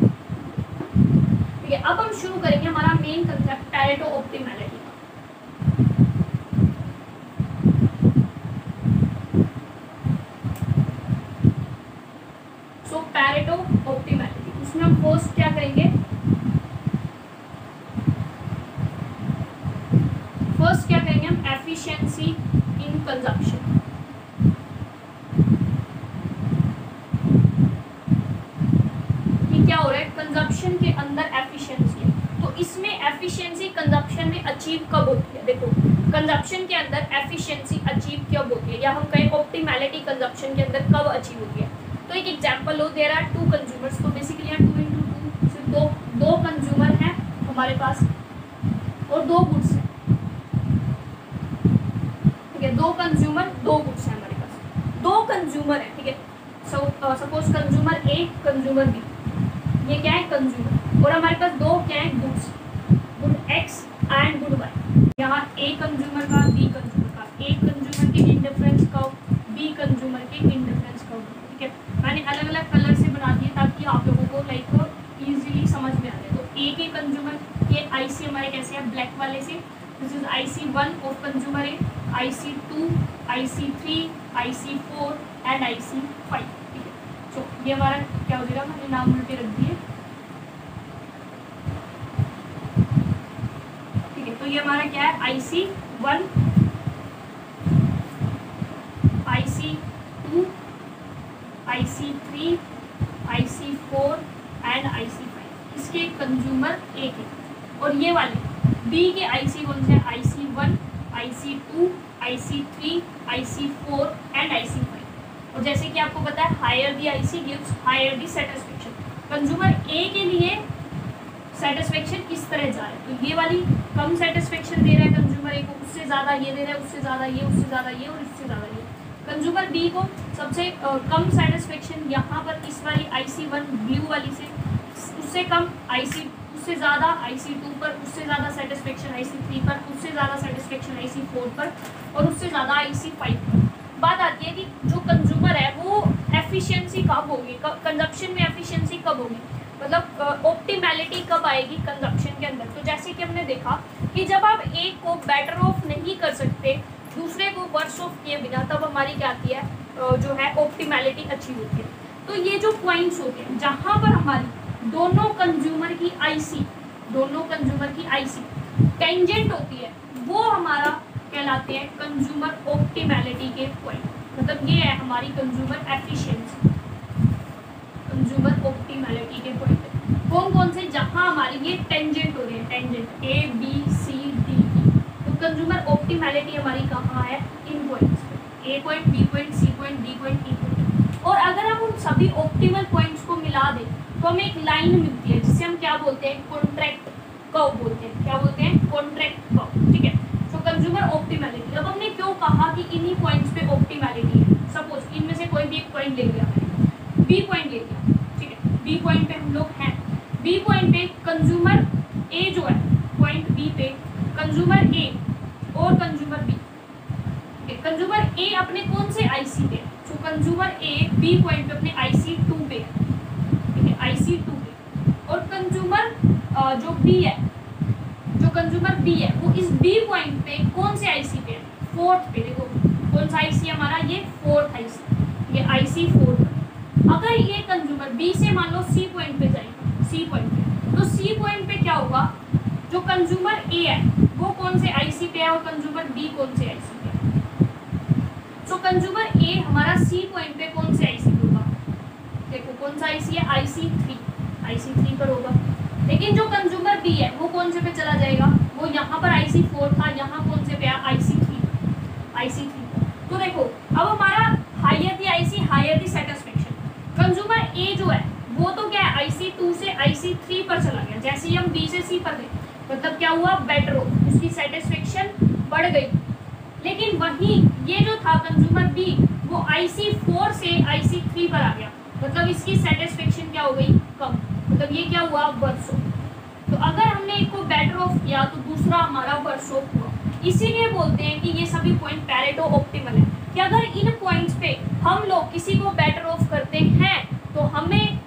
ठीक है। अब हम शुरू करेंगे हमारा मेन कंसेप्ट पैरेटो ऑप्टिमैलिटी। सो पैरेटो ऑप्टिमैलिटी, उसमें हम फर्स्ट क्या करेंगे, हम एफिशिएंसी इन कंजप्शन। क्या हो रहा है, कंजप्शन के अंदर एफिशिएंसी है, तो इसमें एफिशिएंसी कंजप्शन में अचीव कब होती है, देखो कंजप्शन के अंदर एफिशिएंसी अचीव कब होती है, या हम कहें ऑप्टिमैलिटी कंजप्शन के अंदर कब अचीव होती है। तो एक एग्जांपल लो, देयर आर 2 कंज्यूमर्स, तो बेसिकली यहाँ 2 × 2 सिर्फ 2 हमारे पास, और 2 गुड्स हैं, ठीक है, 2 कंज्यूमर 2 गुड्स हैं हमारे पास, 2 कंज्यूमर है, ठीक है। Suppose consumer A consumer B, ये क्या है कंज्यूमर, और हमारे पास 2 क्या है goods, good X and good Y. यहाँ ए कंज्यूमर का बी कंज्यूमर का, ए कंज्यूमर के इंडिफरेंस कर्व, बी कंज्यूमर के इंडिफरेंस कर्व, ठीक है। मैंने अलग अलग कलर से बना दिए ताकि आप लोगों को लाइक इजीली समझ में आ जाए। तो ए के कंज्यूमर के आईसी हमारे कैसे है, ब्लैक वाले से, this is IC1 of consumer A, IC2, IC3, IC4 and IC5, ठीक है। तो ये हमारा क्या हो जाएगा, मैंने नाम उल्टे रख दिए, ठीक है। तो ये हमारा क्या है, IC1, IC2, IC3, IC4 and IC5, इसके कंज्यूमर ए के। और ये वाले बी के आईसी कौन से, IC1, IC2, IC3, IC4 and IC5। और जैसे कि आपको पता है higher the IC gives higher the satisfaction, consumer A के लिए सेटिस्फेक्शन किस तरह जा रहा है, तो ये वाली कम सेटिस्फेक्शन दे रहा है कंज्यूमर ए को, उससे ज़्यादा ये दे रहा है, उससे ज़्यादा ये, उससे ज़्यादा ये और इससे ज़्यादा ये। कंज्यूमर बी को सबसे कम सेटिस्फेक्शन यहाँ पर इस वाली IC1 ब्लू वाली से, उससे कम IC, उससे ज़्यादा IC2 पर, उससे ज़्यादा सेटिस्फेक्शन IC3 पर, उससे ज़्यादा सेटिस्फेक्शन IC4 पर और उससे ज़्यादा IC5 पर। बात आती है कि जो कंज्यूमर है वो एफिशिएंसी कब होगी, कंजप्शन में एफिशिएंसी कब होगी, मतलब ऑप्टिमैलिटी कब आएगी कंजप्शन के अंदर। तो जैसे कि हमने देखा कि जब आप एक को बेटर ऑफ नहीं कर सकते दूसरे को वर्स ऑफ किए बिना, तब हमारी क्या आती है, जो है ऑप्टिमैलिटी अच्छी होती है। तो ये जो पॉइंट्स होते हैं जहाँ पर हमारी दोनों कंज्यूमर की आईसी टेंजेंट होती है, वो हमारा कहलाते हैं कंज्यूमर ऑप्टिमैलिटी के पॉइंट। मतलब ये है हमारी कंज्यूमर एफिशिएंसी, कंज्यूमर ऑप्टिमैलिटी के पॉइंट कौन कौन से, जहां हमारी ये टेंजेंट हो रही है, tangent A B C D E। तो कंज्यूमर ऑप्टिमैलिटी हमारी कहाँ है, इन पॉइंट्स पे, A point, B point, C point, D point, E point. और अगर हम उन सभी ऑप्टिमल पॉइंट्स को मिला दें तो हमें एक लाइन मिलती है जिसे हम क्या बोलते हैं, कॉन्ट्रैक्ट कर्व बोलते हैं। क्या बोलते हैं, कॉन्ट्रैक्ट कर्व, ठीक है। तो कंज्यूमर ऑप्टिमैलिटी, अब हमने क्यों कहा कि इन्हीं पॉइंट्स पे ऑप्टिमैलिटी है, सपोज इनमें से कोई भी एक पॉइंट ले लिया मैंने, B पॉइंट ले लिया, ठीक है, B पॉइंट पे हम लोग हैं, B पॉइंट पे कंज्यूमर A जो है, पॉइंट B पे कंज्यूमर A और कंज्यूमर B, कंज्यूमर A अपने कौन से आईसी पे, तो कंज्यूमर A B पॉइंट पे अपने IC2 पे है, ठीक है, IC2 पे। और कंज्यूमर जो B है, जो कंज्यूमर B है वो इस B पॉइंट पे कौन से आईसी पे है, 4th पे। देखो कौन सा आईसी है हमारा, ये 4th आईसी, ये IC4 पर। अगर ये कंज्यूमर B से मान लो C पॉइंट पे जाएगा, C पॉइंट पे, तो C पॉइंट पे क्या होगा, जो कंज्यूमर A है वो कौन से आईसी पे है और कंज्यूमर B कौन से आईसी पे है। तो कंज्यूमर A हमारा C पॉइंट पे कौन से आईसी पे होगा, देखो कौन सा आईसी है, IC3 पर होगा। लेकिन जो कंज्यूमर B है वो कौन से पे चला जाएगा, वो यहाँ पर IC4 था, यहाँ कौन से पे है, IC3। तो देखो अब हमारा higher the IC higher the satisfaction, consumer A जो है वो तो क्या है, IC2 से IC3 पर चला गया, जैसे ही हम B से C पर गए मतलब क्या हुआ, बेटर हो, उसकी सेटिस्फेक्शन बढ़ गई। लेकिन वहीं ये जो था कंज्यूमर B वो IC4 से IC3 पर आ गया, मतलब इसकी सेटिस्फेक्शन क्या हो गई, कम, मतलब ये क्या हुआ, वर्स ऑफ। तो अगर हमने एक को बेटर ऑफ किया तो दूसरा हमारा वर्स ऑफ हुआ। इसीलिए बोलते हैं कि ये सभी पॉइंट पैरेटो ऑप्टिमल है, कि अगर इन पॉइंट्स पे हम लोग किसी को बेटर ऑफ करते हैं तो हमें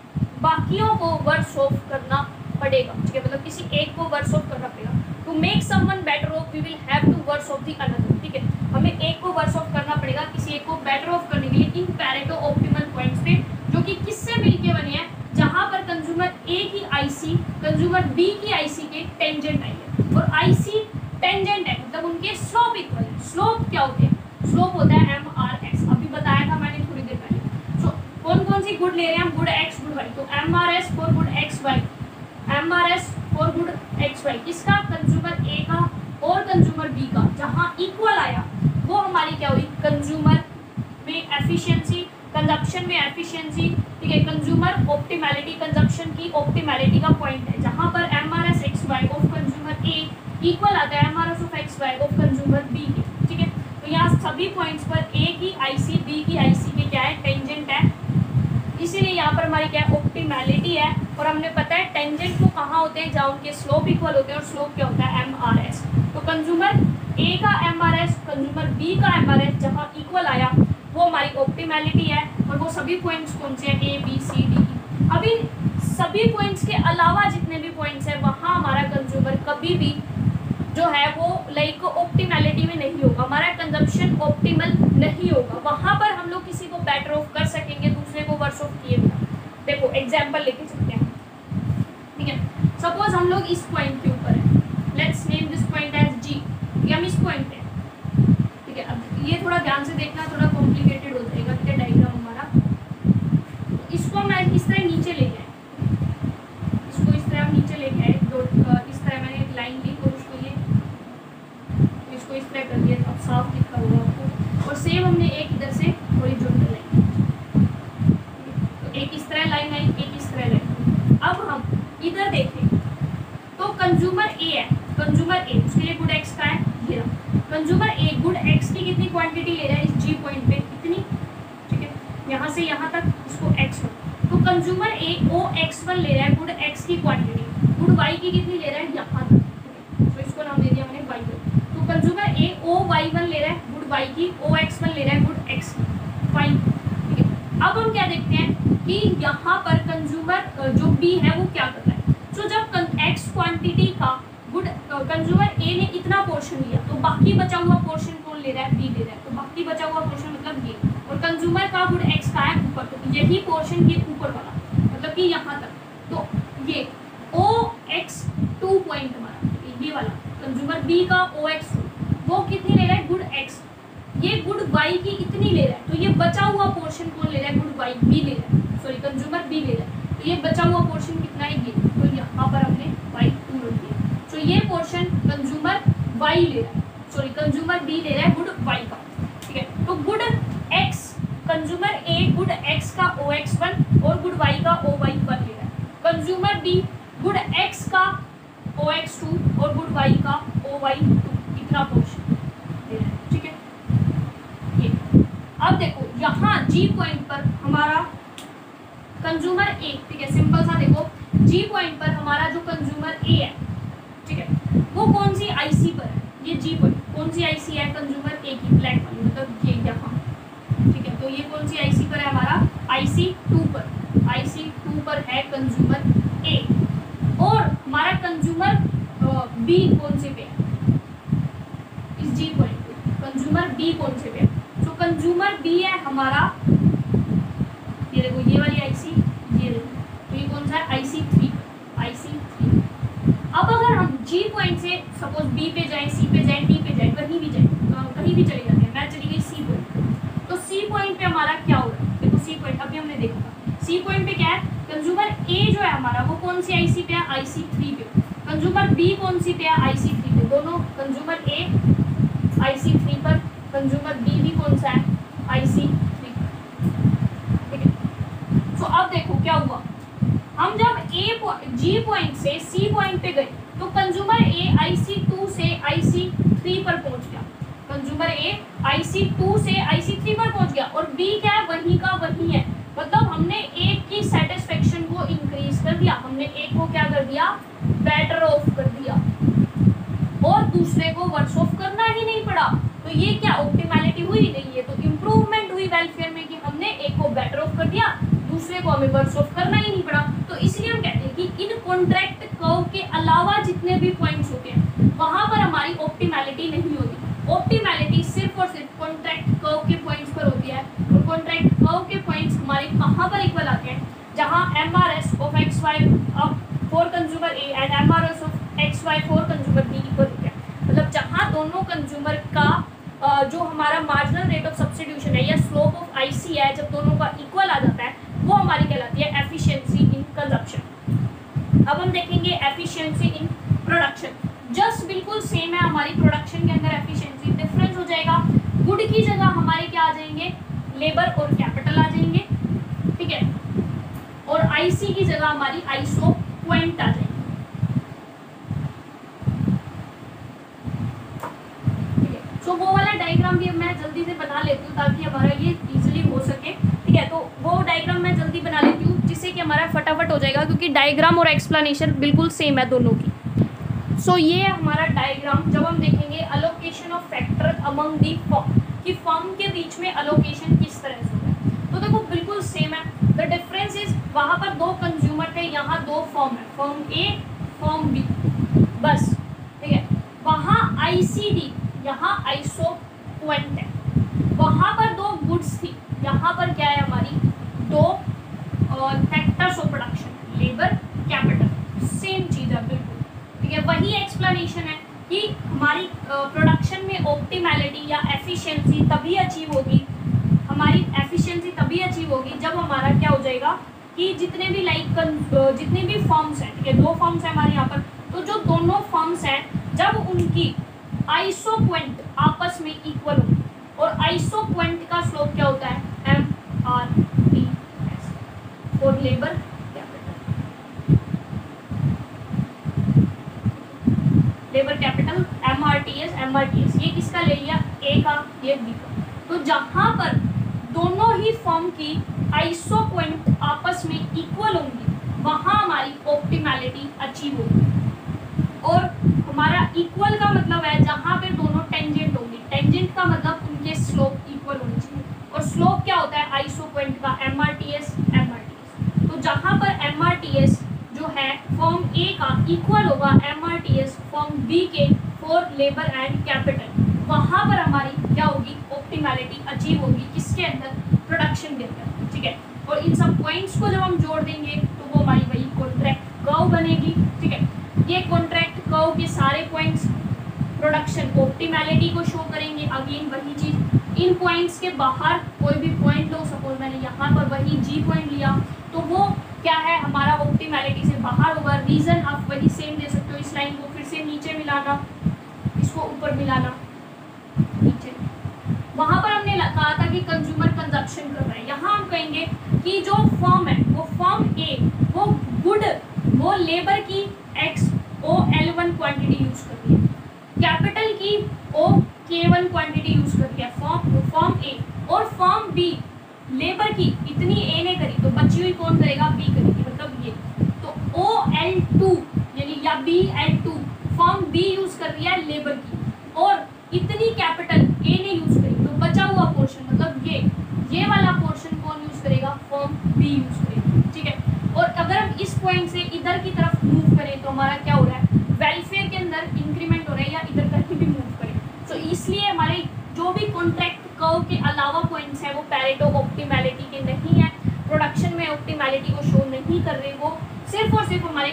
बाकियों को वर्स ऑफ करना पड़ेगा, ठीक है, मतलब किसी एक को वर्स ऑफ करना पड़ेगा। To make someone better off we will have to worse off the another, ठीक है, हमें एक को वर्स ऑफ करना पड़ेगा किसी एक को बेटर ऑफ करने के लिए इन पैरेटो ऑप्टिमल पॉइंट्स पे, जो कि किससे मिलके बने हैं, जहां पर कंज्यूमर A की आईसी कंज्यूमर B की आईसी के टेंजेंट आई है, और आईसी टेंजेंट है मतलब उनके स्लोप इक्वल है। स्लोप क्या होते हैं, स्लोप होता है MRS, अभी बताया था मैंने थोड़ी देर पहले। सो कौन कौन सी गुड ले रहे हैं हम, गुड X गुड Y, तो MRS for good XY, MRS for good XY किसका, कंज्यूमर A का और कंज्यूमर B का, जहां इक्वल आया वो हमारी क्या हुई, कंज्यूमर में एफिशिएंसी, कंजप्शन में एफिशिएंसी, ठीक है, कंज्यूमर ऑप्टिमैलिटी, कंजप्शन की ऑप्टिमैलिटी का पॉइंट है, जहां पर MRS XY ऑफ इक्वल आता है MRS of XY of consumer B के, ठीक है। तो यहाँ सभी पॉइंट्स पर A की IC B की IC के क्या है, टेंजेंट है, इसीलिए यहाँ पर हमारी क्या है, ऑप्टिमैलिटी है। और हमने पता है टेंजेंट को कहाँ होते हैं, जहाँ उनके स्लोप इक्वल होते हैं, और स्लोप क्या होता है, MRS। तो कंज्यूमर A का MRS कंज्यूमर B का MRS जहाँ इक्वल आया वो हमारी ऑप्टिमैलिटी है। और वो सभी पॉइंट्स कौन से हैं, A B C D। अभी सभी पॉइंट्स के अलावा जितने भी पॉइंट्स हैं वहाँ हमारा कंज्यूमर कभी भी जो है वो लाइक ऑप्टिमैलिटी में नहीं होगा, हमारा कंजम्पशन ऑप्टिमल नहीं होगा। वहाँ पर हम लोग किसी को बेटर ऑफ कर सकेंगे, दूसरे को वर्स ऑफ किए बिना। देखो एग्जाम्पल लेके चलते हैं, ठीक है। सपोज हम लोग इस पॉइंट के ऊपर है, let's name this point as G, ये हम इस पॉइंट पे हैं, ठीक है। अब ये थोड़ा ध्यान से देखना, थोड़ा कॉम्प्लिकेटेड हो जाएगा, ठीक है, डायग्राम हमारा। इसको मैं इस तरह नीचे ले गया, इसको इस तरह हम नीचे लेके आए, इस तरह मैंने एक लाइन ली और उसको ये इसको इस तरह कर दिया, अब साफ दिखा होगा आपको। और सेम हमने एक इधर से हॉरिजॉन्टल लाइन, तो एक इस तरह लाइन आई, एक इस तरह लाइन। अब हम इधर देखें तो कंज्यूमर A है, कंज्यूमर A उसके लिए गुड X का है, ये कंज्यूमर A गुड X की कितनी क्वांटिटी ले रहा है इस G पॉइंट पे, इतनी, ठीक है, यहाँ से यहाँ तक इसको X1। तो कंज्यूमर A OX1 ले रहा है गुड X की क्वांटिटी, गुड Y की कितनी ले रहा है, यहाँ तक, तो इसको नाम दे दिया मैंने Y1। तो कंज्यूमर A OY1 ले रहा है गुड Y की, OX1 ले रहा है गुड X की, फाइन, ठीक है। अब हम क्या देखते हैं कि यहाँ पर कंज्यूमर जो B है वो क्या कर रहा है। सो जब X क्वांटिटी का गुड कंज्यूमर A ने इतना पोर्शन लिया, तो बाकी बचा हुआ पोर्शन कौन ले रहा है, B ले रहा है। तो बाकी बचा हुआ पोर्शन मतलब ये, और कंज्यूमर का गुड X का है ऊपर, तो यही पोर्शन ये ऊपर वाला, मतलब कि यहाँ तक। तो ये OX2 पॉइंट हमारा, ये वाला कंज्यूमर B का OX2 वो कितनी ले रहा है, गुड X, ये गुड Y की इतनी ले रहा है। तो ये बचा हुआ पोर्शन कौन ले रहा है, गुड Y B ले रहा है, सॉरी कंज्यूमर B ले रहा है। तो ये बचा हुआ पोर्शन कितना है, ये, तो यहाँ पर हमने Y2 रख दिया। तो ये पोर्शन कंज्यूमर Y ले रहा है, सॉरी कंज्यूमर B ले रहा है गुड Y का, ठीक है। तो good X consumer A good X का OX1 और गुड Y का OY1 ले रहा है, कंज्यूमर B गुड X का OX2 और गुड Y का OY2, इतना पोर्शन ले रहा है, ठीक है। ये अब देखो यहाँ G पॉइंट पर हमारा कंज्यूमर A, ठीक है, सिंपल सा देखो G पॉइंट पर हमारा जो कंज्यूमर A है, ठीक है, वो कौन सी IC पर है, ये G पॉइंट कौन सी IC है, कंज्यूमर A की, ब्लैक वाली, मतलब ये यहाँ, ठीक है। तो ये कौन सी IC पर है, हमारा IC2 पर, IC2 पर है कंज्यूमर A। और हमारा कंज्यूमर B कौन से पे है, इस G पॉइंट पे कंज्यूमर B कौन से पे है। तो कंज्यूमर B है हमारा, ये देखो ये वाली IC, ये देखो, तो ये कौन सा है, IC3, IC3। अब अगर हम G पॉइंट से सपोज B पे जाएं, C पे जाएं, D पे जाएं, कहीं भी जाएं, कहीं भी चले जाते हैं, मैं चली गई C पॉइंट। तो C पॉइंट पे हमारा क्या हो रहा है, देखो C पॉइंट अभी हमने देखा था, C पॉइंट पे क्या है, कंज्यूमर A जो है हमारा वो कौन सी IC पे है, IC3 पे। कंज्यूमर B कौन सी पे है, IC3 पे। दोनों कंज्यूमर A IC3 पर, कंज्यूमर B भी कौन सा है, IC3 पर, ठीक है। तो अब देखो क्या हुआ, हम जब G पॉइंट से C पॉइंट पे गए तो कंज्यूमर A IC2 से IC3 पर पहुंच गया, कंज्यूमर A IC2 से IC3 पर पहुंच गया, और B क्या है, वही का वही है। मतलब हमने एक की सेटिस्फेक्शन को इंक्रीज कर दिया, हमने एक को क्या कर दिया, बेटर ऑफ कर दिया, और दूसरे को वर्स ऑफ करना ही नहीं पड़ा। तो ये क्या ऑप्टिमैलिटी हुई नहीं, ये तो इम्प्रूवमेंट हुई वेलफेयर में, कि हमने एक को बेटर ऑफ कर दिया, दूसरे को हमें वर्स ऑफ करना ही नहीं पड़ा। तो इसलिए हम कहते हैं कि इन कॉन्ट्रैक्ट कर्व के अलावा जितने भी पॉइंट्स होते हैं वहां पर हमारी ऑप्टिमैलिटी नहीं होती। ऑप्टिमैलिटी सिर्फ और सिर्फ कॉन्ट्रैक्ट कर्व के पॉइंट्स पर होती है, और कॉन्ट्रैक्ट कर्व के पॉइंट्स हमारे कहाँ पर इक्वल आते हैं, जहाँ MRS of XY for consumer A and MRS of XY for consumer B equal होते हैं। मतलब जहाँ दोनों कंज्यूमर का जो हमारा मार्जिनल रेट ऑफ सब्स्टिट्यूशन है या स्लोप ऑफ IC है, जब दोनों का इक्वल आ जाता है वो हमारी कहलाती है एफिशिएंसी इन कंजप्शन। अब हम देखेंगे एफिशिएंसी इन प्रोडक्शन, जस्ट बिल्कुल सेम है हमारी प्रोडक्शन के अंदर एफिशिएंसी, डिफरेंस हो जाएगा। गुड की जगह हमारे क्या आ जाएंगे, लेबर और कैपिटल आ जाएंगे, ठीक है, और IC की जगह हमारी आइसो पॉइंट आ जाएंगे। भी अब मैं जल्दी से बना लेती हूँ ताकि हमारा ये इजीली हो सके, ठीक है। तो वो डायग्राम मैं जल्दी बना लेती हूँ जिससे कि हमारा फटाफट हो जाएगा, क्योंकि डायग्राम और एक्सप्लेनेशन बिल्कुल सेम है दोनों की। सो ये है हमारा डायग्राम। जब हम देखेंगे allocation of factor among the firm, कि फर्म के बीच में अलोकेशन किस तरह से होता है, तो देखो बिल्कुल सेम है। द डिफरेंस इज वहाँ पर 2 कंज्यूमर थे, यहाँ 2 फर्म है, फर्म ए फर्म बी, बस, ठीक है। वहाँ आईसीडी, यहाँ आइसोक्वेंट है। वहाँ पर 2 गुड्स थी, यहाँ पर क्या है हमारी 2 factors of production, labour capital, same चीज़ है बिल्कुल, ठीक है। वही एक्सप्लेनेशन है कि हमारी प्रोडक्शन में ऑप्टिमैलिटी या एफिशिएंसी तभी अचीव होगी, हमारी एफिशिएंसी तभी अचीव होगी जब हमारा क्या हो जाएगा कि जितने भी जितने भी फर्म्स हैं, ठीक है, 2 फर्म्स हैं हमारे यहाँ पर, तो जो दोनों फर्म्स हैं जब उनकी आइसोक्वेंट आपस में इक्वल हो, और आइसोक्वेंट का स्लोप क्या होता है MRTS for labour capital, MRTS ये किसका ले लिया, ए का, ये बी का। तो जहां पर दोनों ही फर्म की आइसोक्वेंट आपस में इक्वल होंगी, वहां हमारी ऑप्टिमैलिटी अचीव होगी। और हमारा इक्वल का मतलब है जहां पे दोनों टेंजेंट होंगी, टेंजेंट का मतलब उनके स्लोप इक्वल होने चाहिए, और स्लोप क्या होता है आइसोक्वेंट का, MRTS। तो जहां पर MRTS जो है फर्म ए का इक्वल होगा MRTS फर्म बी के फॉर लेबर एंड कैपिटल, वहां पर हमारी क्या होगी, ऑप्टिमैलिटी अचीव होगी, किसके अंदर, प्रोडक्शन के अंदर, ठीक है। और इन सब पॉइंट्स को जब हम जोड़ देंगे तो वो हमारी वही कॉन्ट्रैक्ट कर्व बनेगी, ठीक है। ये कॉन्ट्रैक्ट कर्व के सारे पॉइंट्स प्रोडक्शन ऑप्टिमैलिटी को शो करेंगे। अगेन वही चीज, इन पॉइंट्स के बाहर कोई भी पॉइंट लो, सपोज मैंने यहाँ पर वही G पॉइंट लिया, तो वो क्या है हमारा ऑप्टिमैलिटी से बाहर होगा। रीजन आप वही सेम दे सकते हो, इस लाइन को फिर से नीचे मिलाना, इसको ऊपर मिलाना, नीचे। वहां पर हमने कहा था कि कंज्यूमर कंजप्शन कर रहा है, यहाँ हम कहेंगे कि जो फर्म है वो फर्म ए वो गुड, वो लेबर की XOL1 क्वांटिटी यूज कर रही है, कैपिटल की OK1 क्वांटिटी यूज कर रही है फर्म ए, और फर्म बी लेबर की इतनी ए ने करी तो बची हुई कौन करेगा, बी करेगी, मतलब ये। तो OL2 यानी या BL2 फर्म बी यूज कर रही है लेबर की, और इतनी कैपिटल ए ने यूज करी, तो बचा हुआ पोर्शन मतलब ये वाला पोर्शन कौन यूज करेगा, फर्म बी यूज करेगी, ठीक है। और अगर हम इस पॉइंट से इधर की तरफ मूव करें तो हमारा क्या हो रहा है, वेलफेयर के अंदर इंक्रीमेंट हो रहा है, या इधर तक भी मूव करें, तो इसलिए हमारे जो भी कॉन्ट्रैक्ट कर्व के अलावा पॉइंट्स हैं वो पैरेटो ऑप्टिमैलिटी के नहीं है, प्रोडक्शन में ऑप्टिमैलिटी को शो नहीं कर रहे, वो सिर्फ और सिर्फ हमारे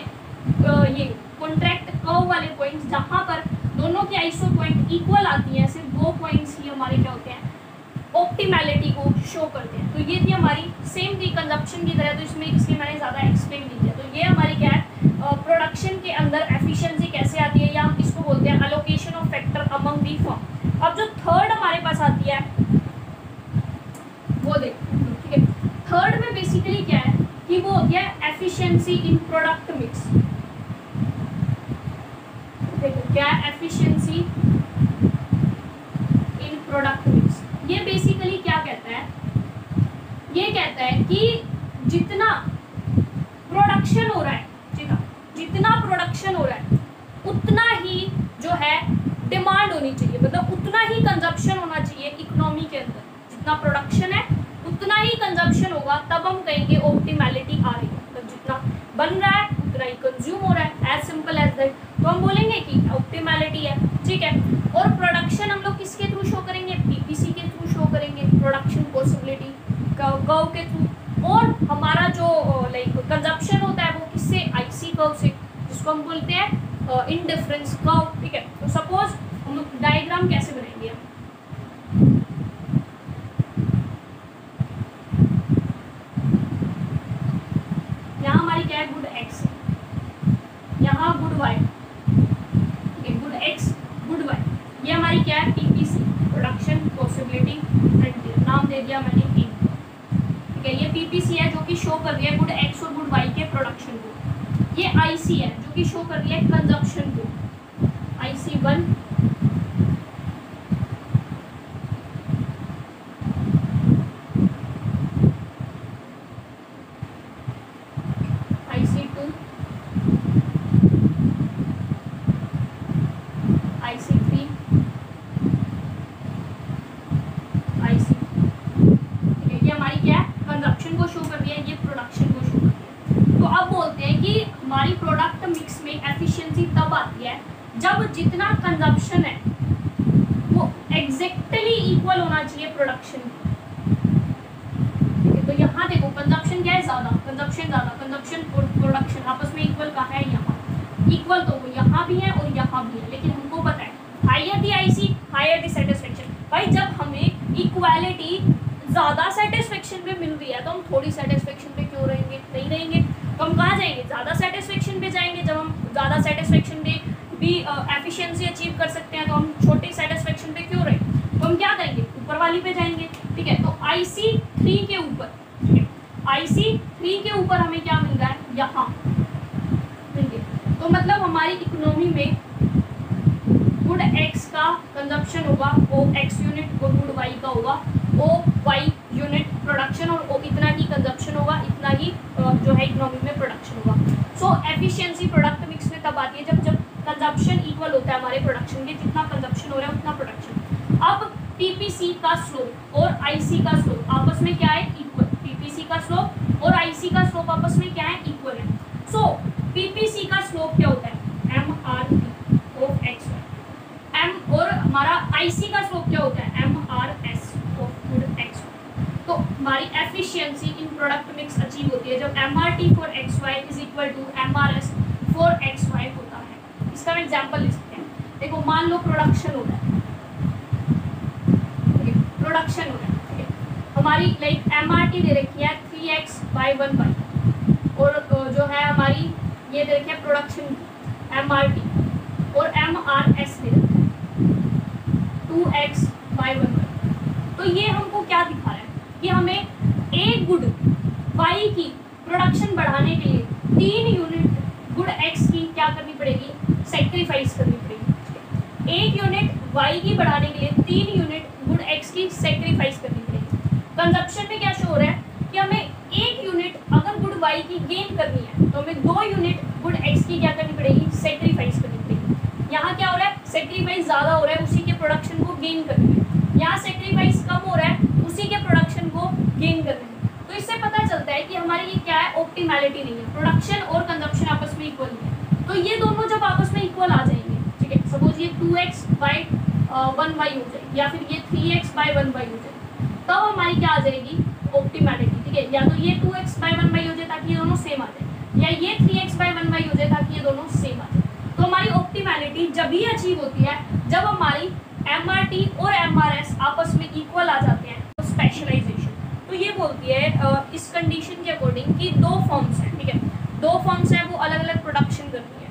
ये कॉन्ट्रैक्ट कर्व वाले पॉइंट्स जहाँ पर दोनों की आइसो पॉइंट इक्वल आती हैं, सिर्फ वो पॉइंट्स ही हमारे क्या होते हैं, ऑप्टिमैलिटी को शो करते हैं। तो ये थी हमारी सेम थी कंजप्शन की तरह, तो इसमें इसलिए मैंने ज़्यादा एक्सप्लेन नहीं किया। तो ये हमारी क्या है, प्रोडक्शन के अंदर एफिशिएंसी कैसे आती है, या हम इसको बोलते हैं allocation of factor among the firm. अब जो थर्ड हमारे पास आती है वो देखो, ठीक है। थर्ड में बेसिकली क्या है कि वो होती है एफिशिएंसी इन प्रोडक्ट मिक्स। देखो क्या है एफिशिएंसी इन प्रोडक्ट मिक्स, ये बेसिकली क्या कहता है, ये कहता है कि जितना प्रोडक्शन हो रहा है, जितना प्रोडक्शन हो रहा है उतना ही जो है डिमांड होनी चाहिए, मतलब उतना ही कंजप्शन होना चाहिए इकोनॉमी के अंदर। जितना प्रोडक्शन है उतना ही कंजप्शन होगा, तब हम कहेंगे ऑप्टिमैलिटी आ रही है, मतलब जितना बन रहा है उतना ही कंज्यूम हो रहा है, एज सिंपल एज दैट। तो हम बोलेंगे कि ऑप्टिमैलिटी है, ठीक है। और प्रोडक्शन हम लोग किसके थ्रू शो करेंगे, PPC के थ्रू शो करेंगे, प्रोडक्शन पॉसिबिलिटी कर्व के थ्रू। और हमारा जो लाइक कंजप्शन होता है वो किससे, IC कर्व से, जिसको हम बोलते हैं इंडिफरेंस कर्व, ठीक है। तो सपोज हम लोग डायग्राम कैसे बनाएंगे, यहाँ हमारी क्या है, गुड X, यहाँ गुड Y, ठीक है, गुड X गुड Y, ये हमारी क्या है, PPC प्रोडक्शन पॉसिबिलिटी फ्रंटियर, नाम दे दिया मैंने P, ठीक है। ये PPC है जो कि शो कर रही है गुड X और गुड Y के प्रोडक्शन को। ये IC है जो कि शो कर रही है कंजप्शन को, IC1, मिक्स में एफिशिएंसी तब आती है जब जितना कंजप्शन है वो एग्जैक्टली इक्वल होना चाहिए प्रोडक्शन की। ठीक है, तो यहाँ देखो कंजप्शन क्या है, ज़्यादा, कंजप्शन ज़्यादा, कंजप्शन और प्रोडक्शन आपस में इक्वल कहाँ है, यहाँ इक्वल, तो वो यहाँ भी है और यहाँ भी है। लेकिन हमको पता है higher the IC higher the satisfaction. भाई जब हमें इक्वालिटी ज़्यादा सेटिस्फेक्शन पे मिल रही है तो हम थोड़ी सेटिस्फेक्शन पे क्यों रहेंगे, नहीं रहेंगे। तो हम कहाँ जाएंगे, ज़्यादा सेटिस्फेक्शन पे जाएंगे। जब हम ज़्यादा सेटिस्फेक्शन पे भी एफिशिएंसी अचीव कर सकते हैं तो हम छोटी सेटिस्फेक्शन पे क्यों रहें, तो हम क्या करेंगे, ऊपर वाली पे जाएंगे। ठीक है, तो IC3 के ऊपर, ठीक है, IC3 के ऊपर हमें क्या मिल रहा है, यहाँ। ठीक है, तो मतलब हमारी इकोनॉमी में गुड X का कंजप्शन होगा OX यूनिट और गुड Y का होगा OY यूनिट प्रोडक्शन, और इतना ही कंजप्शन होगा, इतना ही जो है इकोनॉमी में प्रोडक्शन होगा। सो एफिशिएंसी प्रोडक्ट मिक्स में तब आती है जब कंजप्शन इक्वल होता है हमारे प्रोडक्शन के, जितना कंजप्शन हो रहा है उतना प्रोडक्शन। अब PPC का स्लोप और IC का स्लोप आपस में क्या है, इक्वल। PPC का स्लोप और IC का स्लोप आपस में क्या है, इक्वल है। सो PPC का स्लोप क्या होता है, MRT ऑफ XY, M, और हमारा IC का स्लोप क्या होता है, MRS ऑफ गुड XY। तो हमारी efficiency in product mix achieve होती है जब MRT for XY is equal to MRS for XY होता है। इसका हम एग्जांपल ले सकते हैं। देखो मान लो प्रोडक्शन हो रहा है, प्रोडक्शन हो रहा है, ठीक है, हमारी लाइक MRT दे रखी है 3x/1y, और जो है हमारी ये दे रखी है प्रोडक्शन MRT, और MRS दे रखी है 2x/1y। तो ये हमको क्या दिखा रहा है कि हमें एक गुड Y की प्रोडक्शन बढ़ाने के लिए 3 यूनिट गुड X की क्या करनी पड़ेगी, सेक्रीफाइस करनी पड़ेगी। एक यूनिट Y की बढ़ाने के लिए 3 यूनिट गुड X की सेक्रीफाइस करनी पड़ेगी। कंजप्शन में क्या शो हो रहा है कि हमें एक यूनिट अगर गुड Y की गेन करनी है तो हमें 2 यूनिट गुड X की क्या करनी पड़ेगी, सेक्रीफाइस करनी पड़ेगी। यहाँ क्या हो रहा है, सेक्रीफाइस ज़्यादा हो रहा है, उसी के प्रोडक्शन को गेन करनी है। यहाँ सेक्रीफाइस कम हो रहा है, उसी के प्रोडक्शन को गेन करनी है। तो इससे पता चलता है कि हमारी ये क्या है, ऑप्टिमैलिटी नहीं है, प्रोडक्शन और कंजप्शन आपस में इक्वल नहीं है। तो ये दोनों जब आपस में इक्वल आ जाएंगे, ठीक है, सपोज ये 2x/1y हो जाएगी या फिर ये 3x/1y हो जाएगी, तब हमारी क्या आ जाएगी, ऑप्टिमैलिटी। ठीक है, या तो ये 2x/1y हो जाए ताकि ये दोनों सेम आ जाए, या ये 3x/1y हो जाए ताकि ये दोनों सेम आ जाए। तो हमारी ऑप्टिमैलिटी जब ही अचीव होती है जब हमारी MRT और MRS आपस में इक्वल आ जाते हैं। तो स्पेशलाइजेशन तो ये बोलती है इस कंडीशन के अकॉर्डिंग कि 2 फॉर्म्स हैं, ठीक है, 2 फॉर्म्स हैं वो अलग अलग प्रोडक्शन करती है।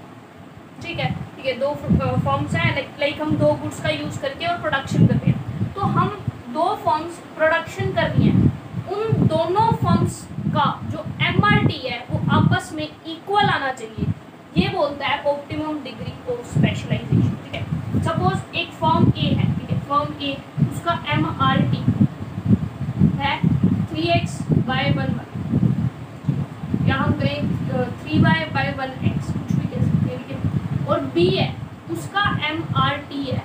ठीक है, ठीक है, 2 फॉर्म्स हैं, लाइक हम 2 गुड्स का यूज़ करके और प्रोडक्शन करते हैं। तो हम 2 फॉर्म्स प्रोडक्शन करनी है, उन दोनों फॉर्म्स का जो MRT है वो आपस में इक्वल आना चाहिए। ये बोलता है ऑप्टिमम डिग्री ऑफ स्पेशलाइजेशन। ठीक है, सपोज एक फॉर्म A है, ठीक है, फॉर्म A उसका MRT है 3x/1y, या हम कहें 3y/1x, कुछ भी कह सकते हैं, ठीक है। और B है उसका MRT है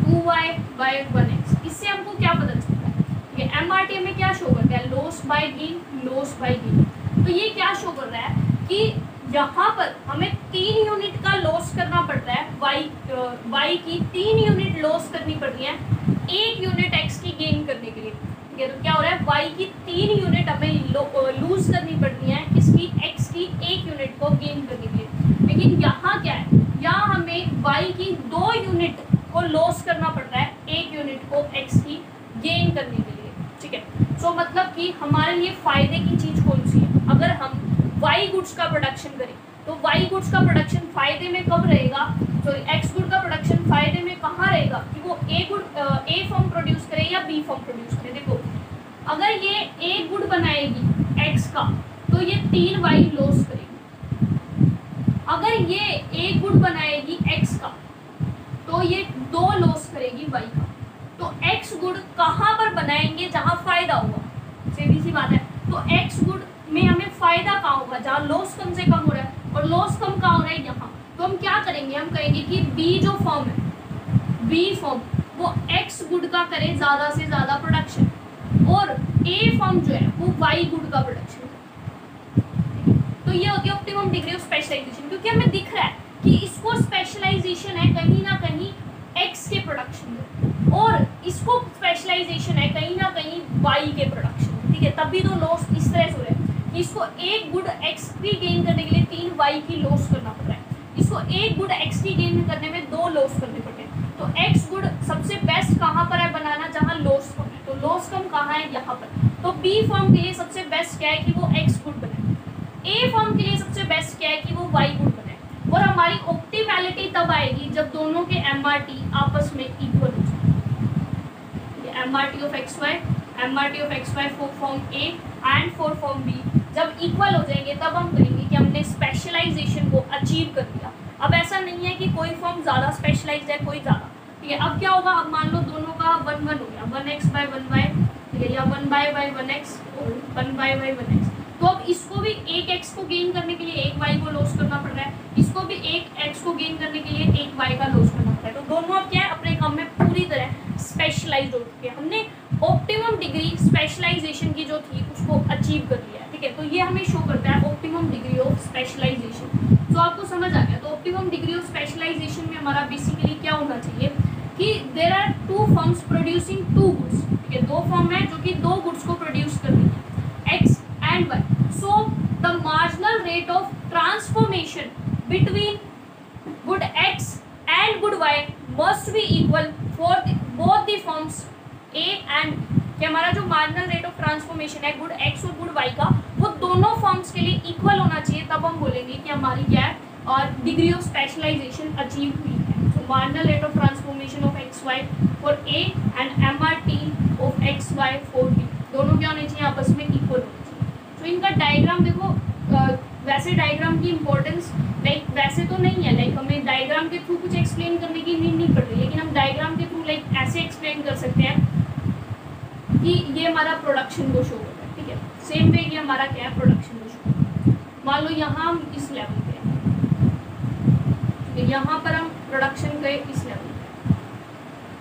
2y/1x। इससे हमको क्या पता चलता है, ठीक है, MRT हमें क्या शो करता है, loss by gain, loss by gain. तो ये क्या शो कर रहा है कि यहाँ पर हमें 3 यूनिट का लॉस करना पड़ता है, y की 3 यूनिट लॉस करनी पड़ रही है 1 यूनिट x की गेन करने के लिए। ठीक है, तो क्या हो रहा है, y की 3 यूनिट हमें लूज करनी पड़ रही है, किसकी, x की 1 यूनिट को गेन करने के लिए। लेकिन यहाँ क्या है, यहाँ हमें y की 2 यूनिट को लॉस करना पड़ रहा है 1 यूनिट को x की गेन करने के लिए। ठीक है, सो मतलब कि हमारे लिए फ़ायदे की चीज़ कौन सी है, अगर हम Y गुड्स का प्रोडक्शन करें तो Y गुड्स का प्रोडक्शन फायदे में कब रहेगा, सॉरी X गुड का प्रोडक्शन फायदे में कहाँ रहेगा कि वो A फॉर्म प्रोड्यूस करे या B फॉर्म प्रोड्यूस करे। देखो अगर ये A गुड बनाएगी X का तो ये 3y लॉस करेगी, अगर ये A गुड बनाएगी X का तो ये 2 लॉस करेगी Y का। तो X गुड कहाँ पर बनाएंगे, जहाँ फायदा होगा, सीधी सी बात है। तो X गुड में हमें फायदा कहाँ होगा, जहाँ लॉस कम से कम हो रहा है, और लॉस कम कहाँ हो रहा है, यहाँ। तो हम क्या करेंगे, हम कहेंगे कि B जो फॉर्म है, B फॉर्म वो X गुड का करे ज़्यादा से ज़्यादा प्रोडक्शन, और A फॉर्म जो है वो Y गुड का प्रोडक्शन करे। तो ये होती है ऑप्टिमम डिग्री ऑफ स्पेशलाइजेशन, क्योंकि हमें दिख रहा है कि इसको स्पेशलाइजेशन है कहीं ना कहीं एक्स के प्रोडक्शन में और इसको स्पेशलाइजेशन है कहीं ना कहीं वाई के प्रोडक्शन में, ठीक है। तभी तो लॉस इस तरह से हो रहा है कि इसको एक गुड एक्स की गेन करने के लिए 3 वाई की लॉस करना पड़ रहा है, इसको एक गुड एक्स की गेन करने में 2 लॉस करने पड़ते हैं। तो एक्स गुड सबसे बेस्ट कहाँ पर है बनाना, जहाँ लॉस कम है। तो लॉस कम कहाँ है, यहाँ पर। तो बी फॉर्म के लिए सबसे बेस्ट क्या है कि वो एक्स गुड बनाए। ए फॉर्म के लिए सबसे बेस्ट क्या है कि वो वाई गुड बनाए। और हमारी ऑप्टिमैलिटी तब आएगी जब दोनों के एमआरटी आपस में इक्वल हो जाए। MRT of X Y for firm A and for firm B जब इक्वल हो जाएंगे तब हम कहेंगे कि हमने स्पेशलाइजेशन को अचीव कर लिया। अब ऐसा नहीं है कि कोई फॉर्म ज़्यादा स्पेशलाइज्ड है कोई ज़्यादा, ठीक है। अब क्या होगा, अब मान लो दोनों का 1-1 हो गया, 1x/1y, ठीक है, या 1y/1x और 1y/1x। तो अब इसको भी एक x को गेन करने के लिए एक y को लॉस करना पड़ रहा है, इसको भी एक x को गेन करने के लिए एक y का लॉस करना पड़ रहा है। तो दोनों अब क्या है, अपने काम में पूरी तरह स्पेशलाइज्ड हो चुके हैं। हमने ऑप्टिमम डिग्री स्पेशलाइजेशन की जो थी उसको अचीव कर लिया है, ठीक है। तो ये हमें शो करता है ऑप्टिमम डिग्री ऑफ स्पेशलाइजेशन। तो आपको समझ आ गया। तो ऑप्टिमम डिग्री ऑफ स्पेशलाइजेशन में हमारा बेसिकली क्या होना चाहिए कि there are 2 firms producing 2 goods, ठीक है। 2 फर्म है जो कि 2 गुड्स को प्रोड्यूस कर रही है, X and Y. So the marginal rate of transformation between good X and good Y must be equal for both the firms A and, कि हमारा जो मार्जिनल रेट ऑफ ट्रांसफॉर्मेशन है गुड एक्स और गुड वाई का वो दोनों फॉर्म्स के लिए इक्वल होना चाहिए। तब हम बोलेंगे कि हमारी क्या है और डिग्री ऑफ स्पेशलाइजेशन अचीव हुई है। So marginal rate of transformation of X Y for A and MRT of X Y for B दोनों क्या होने चाहिए, आपस में इक्वल होने चाहिए। तो इनका डायग्राम देखो, वैसे डायग्राम की इंपॉर्टेंस लाइक वैसे तो नहीं है, लाइक हमें डायग्राम के थ्रू कुछ एक्सप्लेन करने की नीड नहीं पड़ रही, लेकिन हम डायग्राम के थ्रू लाइक ऐसे एक्सप्लेन कर सकते हैं कि ये हमारा प्रोडक्शन को शो होता है, ठीक है। सेम वे कि हमारा क्या है प्रोडक्शन को शो। मान लो यहाँ हम इस लेवल पे हैं, ठीक है, यहाँ पर हम प्रोडक्शन गए इस लेवल पे,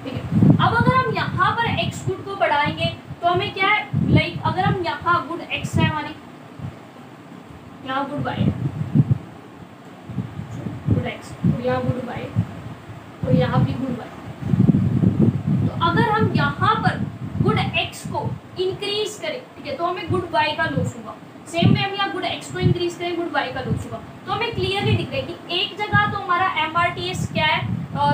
ठीक है। अब अगर हम यहाँ पर एक्स गुड को बढ़ाएंगे तो हमें क्या है, लाइक अगर हम यहाँ गुड एक्स है हमारी, यहाँ गुड वाई है, गुड एक्स और यहाँ गुड वाई और यहाँ भी गुड वाई। तो अगर हम यहाँ पर गुड एक्स को इंक्रीज करें, ठीक है, तो हमें गुड वाई का लॉस होगा। सेम में हम यहाँ गुड एक्स को इंक्रीज करें, गुड वाई का लॉस होगा। तो हमें क्लियरली दिख रहा है कि एक जगह तो हमारा एमआरटीएस क्या है,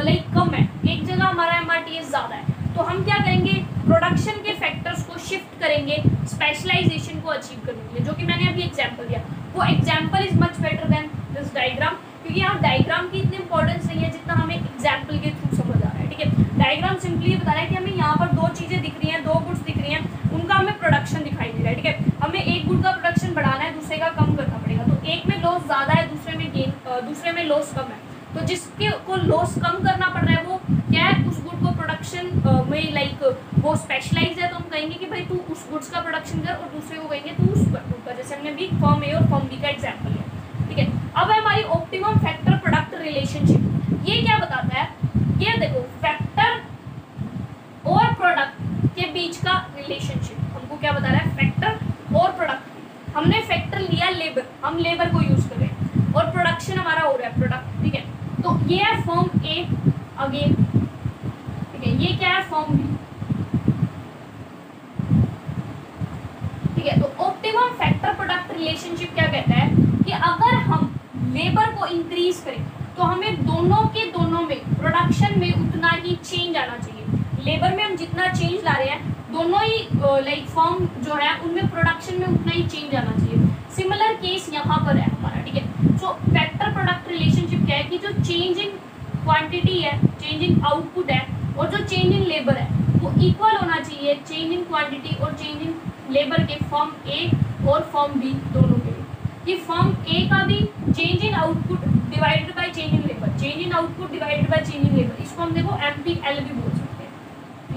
लाइक कम है, एक जगह हमारा एमआरटीएस ज़्यादा है। तो हम क्या करेंगे, प्रोडक्शन के फैक्टर्स को शिफ्ट करेंगे स्पेशलाइजेशन को अचीव करने के लिए, जो कि मैंने अभी एग्जाम्पल दिया। वो example is much better than this diagram, क्योंकि यहाँ डायग्राम की इतनी इंपॉर्टेंस नहीं है जितना हमें एग्जाम्पल के थ्रू समझ आ रहा है, ठीक है। डायग्राम सिंपली ये बता रहा है कि हमें यहाँ पर 2 चीज़ें दिख रही हैं, 2 गुड्स दिख रही हैं, उनका हमें प्रोडक्शन दिखाई दे रहा है, ठीक है। हमें एक गुड का प्रोडक्शन बढ़ाना है, दूसरे का कम करना पड़ेगा। तो एक में लॉस ज़्यादा है, दूसरे में लॉस कम है। तो जिसके को लॉस कम करना पड़ रहा है वो क्या है, उस गुड को प्रोडक्शन में लाइक वो स्पेशलाइज है, तो हम कहेंगे कि भाई तू उस गुड्स का प्रोडक्शन कर, और दूसरे को कहेंगे तू उस गुड का, जैसे हमने भी फॉर्म ए और फॉर्म बी का एग्जाम्पल लिया, ठीक है। अब है हमारी ऑप्टिमम फैक्टर प्रोडक्ट रिलेशनशिप। ये क्या बताता है, ये देखो फैक्टर और प्रोडक्ट के बीच का रिलेशनशिप हमको क्या बता रहा है, फैक्टर और प्रोडक्ट। हमने फैक्टर लिया लेबर, हम लेबर को यूज कर रहे हैं, और प्रोडक्शन हमारा हो रहा है प्रोडक्ट, ठीक है। तो ये है फॉर्म ए अगेन, ठीक है, ये क्या है फॉर्म बी, ठीक है। तो ऑप्टिमम फैक्टर प्रोडक्ट रिलेशनशिप क्या कहता है कि अगर हम लेबर को इंक्रीज करें तो हमें दोनों के दोनों में प्रोडक्शन में उतना ही चेंज आना चाहिए। लेबर में हम जितना चेंज ला रहे हैं, दोनों ही लाइक फॉर्म जो है उनमें प्रोडक्शन में उतना ही चेंज आना चाहिए। सिमिलर केस यहाँ पर है हमारा, ठीक है। सो फैक्टर प्रोडक्ट रिलेशनशिप क्या है कि जो चेंज इन क्वांटिटी है, चेंज इन आउटपुट है, और जो चेंज इन लेबर है वो इक्वल होना चाहिए चेंज इन क्वांटिटी और चेंज इन लेबर के फॉर्म ए और फॉर्म बी दोनों के लिए। कि फॉर्म ए का भी change in output divided by change in labour, change in output divided by change in labour, इसको हम देखो MPL भी बोल सकते हैं,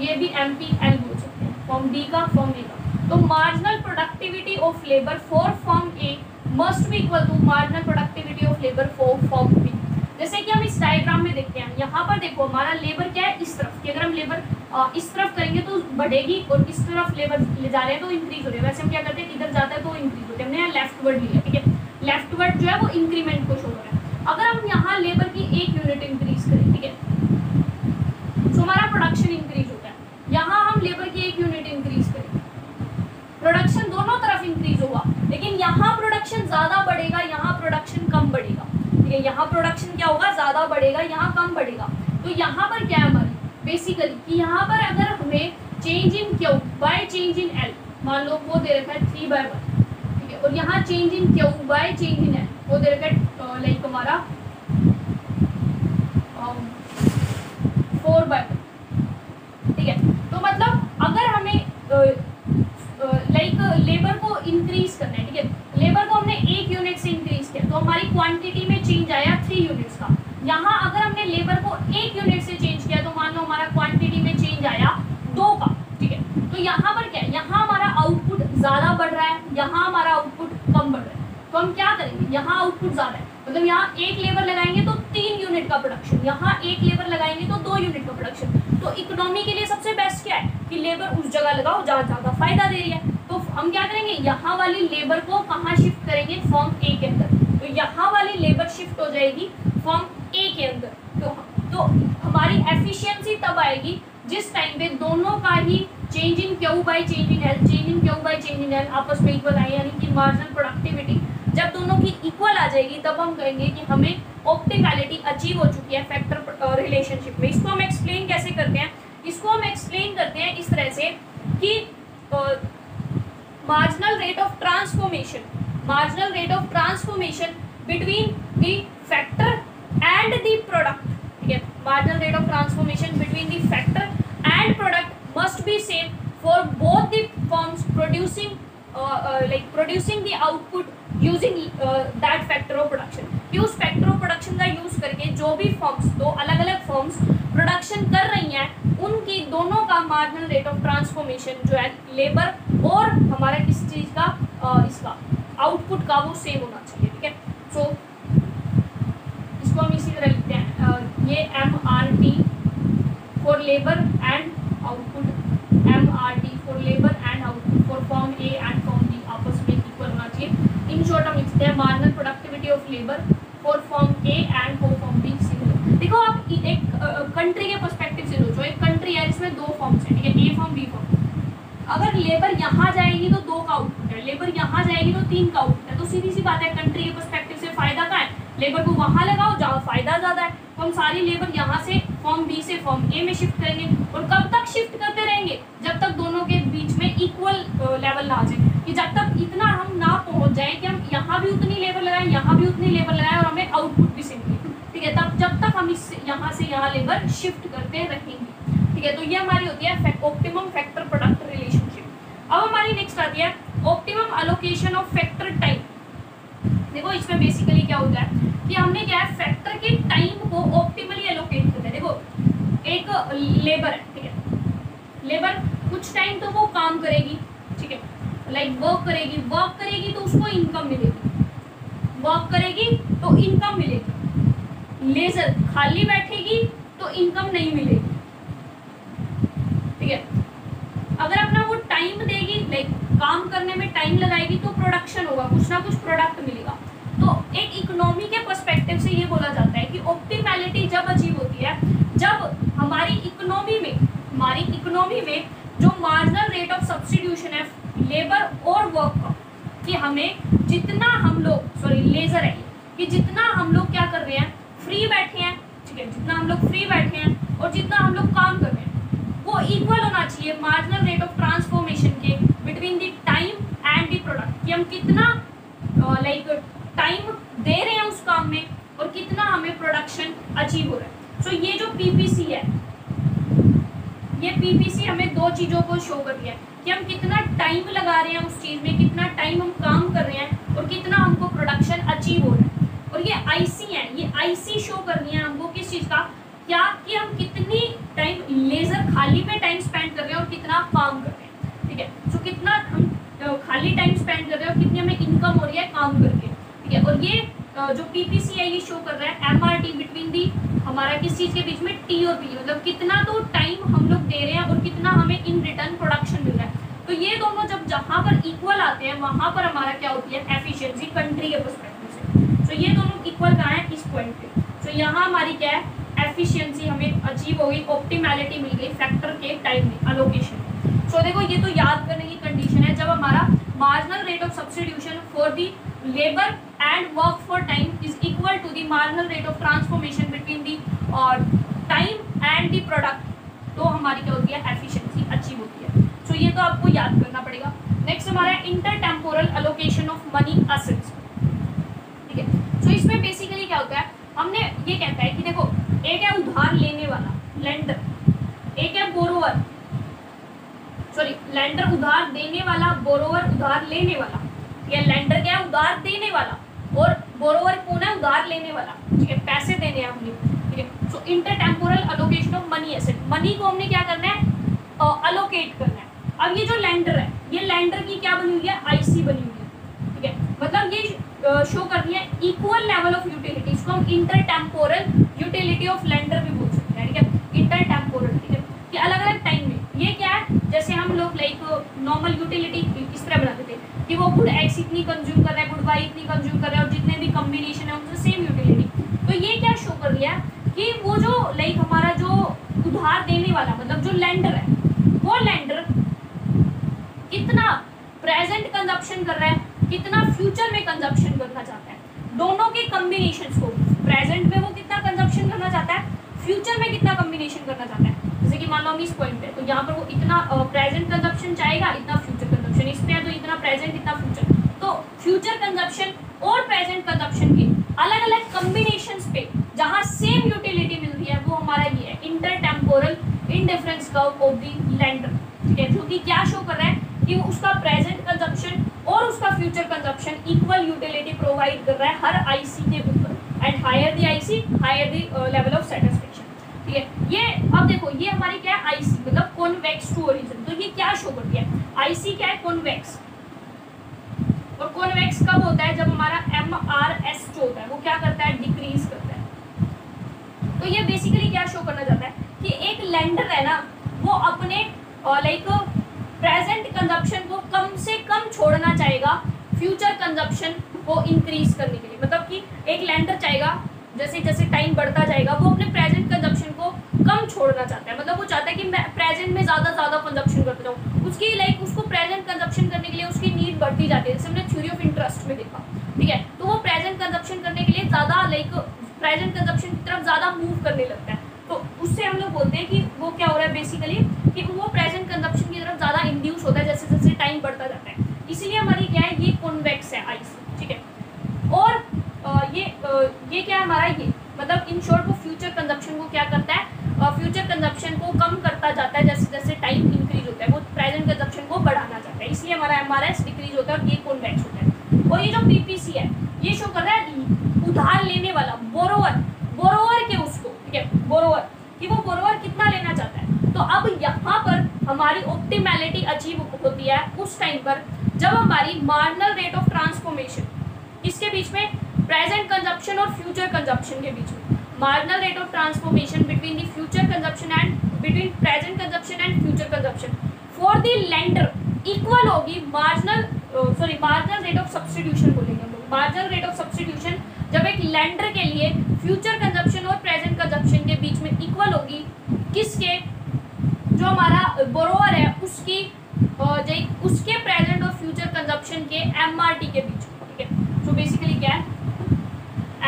ये भी MPL बोल सकते हैं, फॉर्म डी का फॉर्म ए का। तो marginal productivity of labour for firm A must be equal to marginal productivity of labour for firm B. जैसे कि हम इस डायग्राम में देखते हैं, यहाँ पर देखो हमारा लेबर क्या है इस तरफ कि अगर हम लेबर इस तरफ करेंगे तो बढ़ेगी, और इस तरफ लेबर ले जा रहे हैं तो इंक्रीज हो रही है। वैसे हम क्या करते हैं, इधर जाता है तो इंक्रीज होती है, हमने यहाँ लेफ्ट वर्ड लिया, ठीक है। लेफ्टवर्ड जो है वो इंक्रीमेंट को शो कर रहा है। अगर हम यहाँ लेबर की 1 यूनिट इंक्रीज करें, ठीक है, तो हमारा प्रोडक्शन इंक्रीज होता है। यहाँ हम लेबर की 1 यूनिट इंक्रीज करें, प्रोडक्शन दोनों तरफ इंक्रीज होगा, लेकिन यहाँ प्रोडक्शन ज्यादा बढ़ेगा, यहाँ प्रोडक्शन कम बढ़ेगा, ठीक है। यहाँ प्रोडक्शन क्या होगा, ज्यादा बढ़ेगा, यहाँ कम बढ़ेगा। तो यहाँ पर क्या है हमारी बेसिकली कि यहाँ पर अगर हमें change in Q by change in L, मान लो वो दे रखा है 3/1, ठीक है, और यहाँ change in Q by change in L वो दे रखा है लाइक हमारा 4/1, ठीक है। तो मतलब अगर हमें लाइक लेबर को इंक्रीज करना है, ठीक है, लेबर को हमने 1 यूनिट से इंक्रीज किया तो हमारी क्वांटिटी में चेंज आया 3 यूनिट्स का। यहाँ अगर हमने लेबर को 1 यूनिट से चेंज किया तो मान लो हमारा क्वांटिटी में चेंज आया 2 का, ठीक है। तो यहाँ पर क्या है, यहाँ हमारा आउटपुट ज्यादा बढ़ रहा है, यहाँ हमारा आउटपुट कम बढ़ रहा है। तो हम क्या करेंगे, यहाँ आउटपुट ज्यादा है, मतलब यहाँ 1 लेबर लगाएंगे तो 3 यूनिट का प्रोडक्शन, यहाँ 1 लेबर लगाएंगे तो 2 यूनिट का प्रोडक्शन। तो इकोनॉमी के लिए सबसे बेस्ट क्या है कि लेबर उस जगह लगाओ जहाँ ज्यादा फायदा दे रही है। तो हम क्या करेंगे, यहाँ वाली लेबर को कहाँ शिफ्ट करेंगे, फॉर्म ए के अंदर। तो यहाँ वाली लेबर शिफ्ट हो जाएगी फॉर्म ए के अंदर। तो हमारी एफिशिएंसी तब आएगी जिस टाइम पे दोनों का ही change in Q by change in L, change in Q by change in L आपस में इक्वल आए, यानी कि मार्जिनल प्रोडक्टिविटी जब दोनों की इक्वल आ जाएगी तब हम कहेंगे कि हमें ऑप्टिमैलिटी अचीव हो चुकी है फैक्टर रिलेशनशिप में। इसको हम एक्सप्लेन कैसे करते हैं, इसको हम एक्सप्लेन करते हैं इस तरह से कि marginal rate of transformation between the factor and the product, ठीक है, marginal rate of transformation between the factor and product must be same for both the firms producing producing the output using that factor of production। कि उस factor of production का यूज करके जो भी फर्म्स, दो अलग अलग फर्म्स प्रोडक्शन कर रही हैं, उनकी दोनों का मार्जिनल रेट ऑफ ट्रांसफॉर्मेशन जो है लेबर और हमारा किस चीज़ का इसका आउटपुट का वो सेम होना चाहिए, ठीक है। सो इसको हम इसी तरह लिखते हैं, ये MRT for labour and output, MRT for labour and output for firm A and firm B आपस में इक्वल होना चाहिए। इन शॉर्ट हम लिखते हैं marginal productivity of labour for firm A and for firm B similar. देखो आप एक कंट्री के पर्सपेक्टिव से सोचो, एक कंट्री है इसमें 2 फॉर्म्स हैं, ठीक है, ए फॉर्म बी फॉर्म। अगर लेबर यहाँ जाएगी तो 2 का आउटपुट है, लेबर यहाँ जाएगी तो 3 का आउटपुट है। तो सीधी सी बात है, कंट्री के पर्सपेक्टिव से फायदा कहाँ है, लेबर को वहाँ लगाओ जहाँ फायदा ज़्यादा है। तो हम सारी लेबर यहाँ से फॉर्म बी से फॉर्म ए में शिफ्ट करेंगे, और कब तक शिफ्ट करते रहेंगे, जब तक दोनों के बीच में इक्वल लेवल ना आ जाए, कि जब तक इतना हम ना पहुँच जाए कि हम यहाँ भी उतनी लेबर लगाएं, यहाँ भी उतनी लेबर लगाएं और हमें आउटपुट भी सेम मिले, ठीक है, तब जब तक हम इस यहाँ से यहाँ लेबर शिफ्ट करते रहेंगे, ठीक है। तो ये हमारी होती है ऑप्टिमम फैक्टर प्रोडक्ट रिलेशनशिप। अब हमारी नेक्स्ट आती है optimum allocation of factor time. देखो इसमें बेसिकली क्या होता है कि हमने क्या है, फैक्टर के टाइम को ऑप्टिमली एलोकेट करते हैं। देखो एक लेबर है, ठीक है, लेबर कुछ टाइम तो वो काम करेगी, ठीक है, लाइक वर्क करेगी तो उसको इनकम मिलेगी, वर्क करेगी तो इनकम मिलेगी। लेजर खाली बैठेगी तो इनकम नहीं मिलेगी, ठीक है। अगर अपना वो टाइम देगी, लाइक काम करने में टाइम लगाएगी तो प्रोडक्शन होगा, कुछ ना कुछ प्रोडक्ट मिलेगा। तो एक इकोनॉमी के पर्सपेक्टिव से ये बोला जाता है कि ऑप्टिमैलिटी जब अचीव होती है जब हमारी इकोनॉमी में जो मार्जिनल रेट ऑफ सब्स्टिट्यूशन है लेबर और वर्क का, कि हमें जितना हम लोग लेजर है कि जितना हम लोग क्या कर रहे हैं, फ्री बैठे हैं, ठीक है, जितना हम लोग फ्री बैठे हैं और जितना हम लोग काम कर रहे हैं वो इक्वल होना चाहिए मार्जिनल रेट ऑफ ट्रांसफॉर्मेशन के between the time and the product, कि हम कितना टाइम दे रहे हैं उस काम में और कितना हमें प्रोडक्शन अचीव हो रहा है। सो ये जो पीपीसी है, ये पीपीसी हमें 2 चीज़ों को शो कर रही है कि हम कितना टाइम लगा रहे हैं उस चीज़ में, कितना टाइम हम काम कर रहे हैं और कितना हमको प्रोडक्शन अचीव हो रहा है। और ये आईसी है, ये आईसी शो कर रही है हमको किस चीज़ का, क्या कि हम कितनी टाइम लेजर खाली पे टाइम स्पेंड कर रहे हैं और कितना काम कर रहे हैं, ठीक है। सो कितना हम खाली टाइम स्पेंड कर रहे हैं और कितनी हमें इनकम हो रही है काम करके, ठीक है। और ये जो पीपीसी है ये शो कर रहा है एमआरटी बिटवीन दी हमारा किस चीज़ के बीच में, टी और पी, मतलब कितना तो टाइम हम लोग दे रहे हैं और कितना हमें इन रिटर्न प्रोडक्शन मिल रहा है। तो ये दोनों जब जहाँ पर इक्वल आते हैं वहाँ पर हमारा क्या होती है, एफिशिएंसी कंट्री के पर्सपेक्टिव सो ये दोनों इक्वल कहाँ है, इस पॉइंट पे। सो यहाँ हमारी क्या है, एफिशिएंसी हमें अचीव हो गई, ऑप्टिमैलिटी मिल गई फैक्टर के टाइम में, अलोकेशन। सो देखो ये तो याद करने की कंडीशन है, जब हमारा marginal rate of substitution for the labour and work for time is equal to the marginal rate of transformation between the time and the product, तो हमारी क्या होती है, एफिशिएंसी अचीव होती है। सो ये तो आपको याद करना पड़ेगा। नेक्स्ट हमारा इंटरटेम्पोरल एलोकेशन ऑफ मनी एसेट्स, ठीक है। सो इसमें बेसिकली क्या होता है, हमने ये कहता है कि देखो एक है उधार लेने वाला लेंडर, एक है बोरोवर, सॉरी लेंडर उधार देने वाला, बोरोवर उधार लेने वाला। ये लेंडर क्या है, उधार देने वाला, और बोरोवर कौन है, उधार लेने वाला, ठीक है, पैसे देने हैं हमने, ठीक है। So intertemporal allocation of money asset, money को हमने क्या करना है, अलोकेट करना है। अब ये जो लेंडर है, ये लेंडर की क्या बनी हुई है, आईसी बनी हुई है, ठीक है। मतलब ये शो कर रही है इक्वल लेवल ऑफ यूटिलिटी, इसको हम इंटरटेम्पोरल यूटिलिटी ऑफ लेंडर भी बोल सकते हैं, ठीक है, इंटरटेम्पोरल, ठीक है, कि अलग अलग टाइम में। ये क्या है, जैसे हम लोग लाइक नॉर्मल यूटिलिटी इस तरह बनाते थे कि वो गुड एक्स इतनी कंज्यूम कर रहा है, गुड वाई इतनी कंज्यूम कर रहा है, और जितने भी कम्बिनेशन है उनसे सेम यूटिलिटी। तो ये क्या शो कर रही है कि वो जो लाइक हमारा जो उधार देने वाला, मतलब जो लेंडर है, वो लेंडर कितना प्रेजेंट कंजप्शन कर रहा है, कितना फ्यूचर में कंजप्शन करना चाहता है, दोनों के कॉम्बिनेशंस को, प्रेजेंट में वो कितना कंजप्शन करना चाहता है, फ्यूचर में कितना कॉम्बिनेशन करना चाहता है। जैसे कि मान लो हम इस पॉइंट पे, तो यहाँ पर वो इतना प्रेजेंट कंजप्शन चाहेगा, इतना फ्यूचर कंजप्शन, इस पे है तो इतना प्रेजेंट इतना फ्यूचर। तो फ्यूचर कंजप्शन और प्रेजेंट कंजप्शन के अलग अलग कॉम्बिनेशंस पे जहाँ सेम यूटिलिटी मिल रही है, वो हमारा ये है intertemporal indifference curve of the lender, ठीक है, जो कि क्या शो कर रहा है कि वो उसका प्रेजेंट कंजप्शन और उसका future consumption equal utility provide कर रहा है हर आईसी के ऊपर, and higher the IC higher the level of satisfaction, ठीक है। ये अब देखो ये हमारी क्या है, आईसी मतलब कॉन्वेक्स टू ओरिजिन, तो ये क्या शो करती है, आईसी क्या है, कॉन्वेक्स, और कॉन्वेक्स कब होता है, जब हमारा एमआरएस जो होता है वो क्या करता है, डिक्रीज करता है। तो ये बेसिकली क्या शो करना चाहता है कि एक लेंडर है ना, वो अपने लाइक प्रेजेंट कंजप्शन को कम से कम छोड़ना चाहेगा फ्यूचर कंजप्शन को इंक्रीज करने के लिए। मतलब कि एक लेंडर चाहेगा जैसे जैसे टाइम बढ़ता जाएगा वो अपने प्रेजेंट कंजप्शन को कम छोड़ना चाहता है, मतलब वो चाहता है कि मैं प्रेजेंट में ज़्यादा कंजप्शन करता जाऊँ, उसकी लाइक उसको प्रेजेंट कंजप्शन करने के लिए उसकी नीड बढ़ती जाती है, जैसे हमने थ्योरी ऑफ इंटरेस्ट में देखा, ठीक है। तो वो प्रेजेंट कंजप्शन करने के लिए ज़्यादा लाइक प्रेजेंट कंजप्शन की तरफ ज़्यादा मूव करने लगता है। तो उससे हम लोग बोलते हैं कि वो क्या हो रहा है बेसिकली कि वो प्रेजेंट कंजप्शन की तरफ ज़्यादा इंड्यूस होता है जैसे जैसे टाइम बढ़ता जाता है। इसीलिए हमारी क्या है, ये कॉन्वेक्स है आईसी, ठीक है। और ये क्या है हमारा, ये मतलब इन शॉर्ट वो फ्यूचर कंजप्शन को क्या करता है, फ्यूचर कंजप्शन को कम करता जाता है जैसे जैसे टाइम इंक्रीज होता है, वो प्रेजेंट कंजप्शन को बढ़ाना चाहता है, इसलिए हमारा एमआरएस डिक्रीज होता है और ये कॉन्वेक्स होता है। और ये जो पीपीसी है ये शो कर रहा है उधार लेने वाला, बोरोवर के उसको, ठीक है, बोरोवर कि वो बोरोवर कितना लेना चाहता है। तो अब यहाँ पर हमारी ऑप्टिमैलिटी अचीव होती है उस टाइम पर जब हमारी मार्जिनल रेट ऑफ ट्रांसफॉर्मेशन किसके बीच में, प्रेजेंट कंजप्शन और फ्यूचर कंजप्शन के बीच में, marginal rate of transformation between the future consumption and between present consumption and future consumption for the lender equal होगी मार्जिनल रेट ऑफ सब्स्टिट्यूशन बोलेंगे हम लोग। मार्जिनल रेट ऑफ सब्स्टिट्यूशन जब एक लेंडर के लिए फ्यूचर कंजप्शन और प्रेजेंट कंजप्शन के बीच में इक्वल होगी, किसके, जो हमारा बोरोवर है उसकी उसके प्रेजेंट और फ्यूचर कंजप्शन के एमआरटी के बीच, ठीक है। तो बेसिकली क्या है,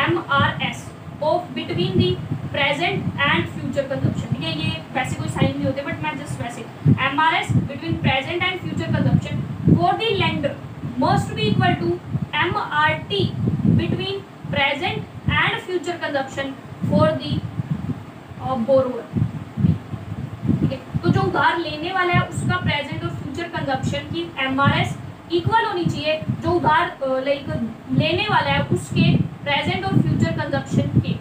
MRS of between the present and future consumption, ठीक है। ये वैसे कोई साइन नहीं होते बट मैं जस्ट वैसे, MRS between present and future consumption for the lender must be equal to MRT between present and future consumption for the borrower, ठीक है। तो जो उधार लेने वाला है उसका प्रेजेंट और फ्यूचर कंजप्शन की एमआरएस इक्वल होनी चाहिए जो उधार लाइक लेने वाला है उसके प्रेजेंट और फ्यूचर कंजप्शन के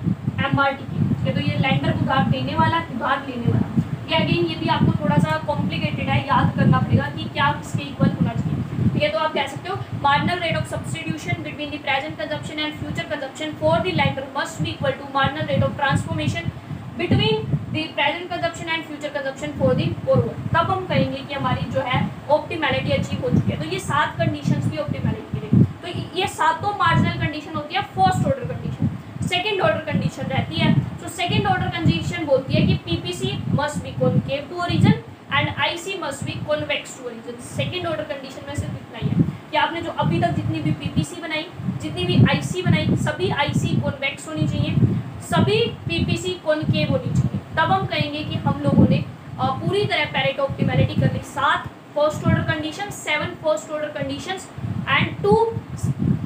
एमआरटी की, ठीक है। तो ये लेंडर उधार देने वाला, उधार लेने वाला, ये अगेन ये भी आपको थोड़ा सा कॉम्प्लिकेटेड है, याद करना पड़ेगा कि क्या किसके इक्वल होना चाहिए, ठीक है। तो आप कह सकते हो marginal rate of substitution between the present consumption and future consumption for the lender must be equal to marginal rate of transformation between the present consumption and future consumption for the borrower. तब हम कहेंगे कि हमारी जो है ऑप्टिमैलिटी अचीव हो चुकी है। तो ये 7 कंडीशंस भी ऑप्टिमैलिटी के लिए, तो ये सातों मार्जिनल कंडीशन होती है first order condition. Second order condition रहती है, तो सेकेंड ऑर्डर कंडीशन बोलती है कि PPC must be concave to origin and IC must be convex to origin. Second order condition में सिर्फ इतना ही है कि आपने जो अभी तक जितनी भी पीपीसी बनाई, जितनी भी आईसी बनाई, सभी आईसी कॉन्वेक्स होनी चाहिए, सभी पीपीसी कॉनकेव होनी चाहिए। तब हम कहेंगे कि हम लोगों ने पूरी तरह पैरेटो ऑप्टिमैलिटी कर ली। 7 first order condition, 7 first order conditions and 2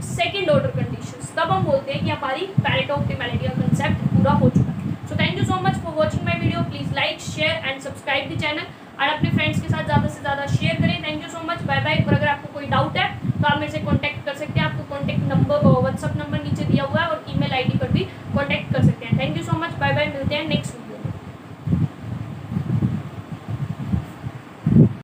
second order conditions, तब हम बोलते हैं कि हमारी पैरेटो ऑप्टिमैलिटी का कंसेप्ट पूरा हो चुका है। So thank you so much for watching my video. Please like, share and subscribe the channel और अपने फ्रेंड्स के साथ ज़्यादा से ज़्यादा शेयर करें। Thank you so much, bye bye. और अगर आपको कोई डाउट है तो आप मेरे से कॉन्टैक्ट कर सकते हैं। आपको कॉन्टैक्ट नंबर, व्हाट्सअप नंबर नीचे दिया हुआ है और ईमेल आईडी पर भी कॉन्टैक्ट कर सकते हैं। Thank you so much, bye bye, मिलते हैं नेक्स्ट।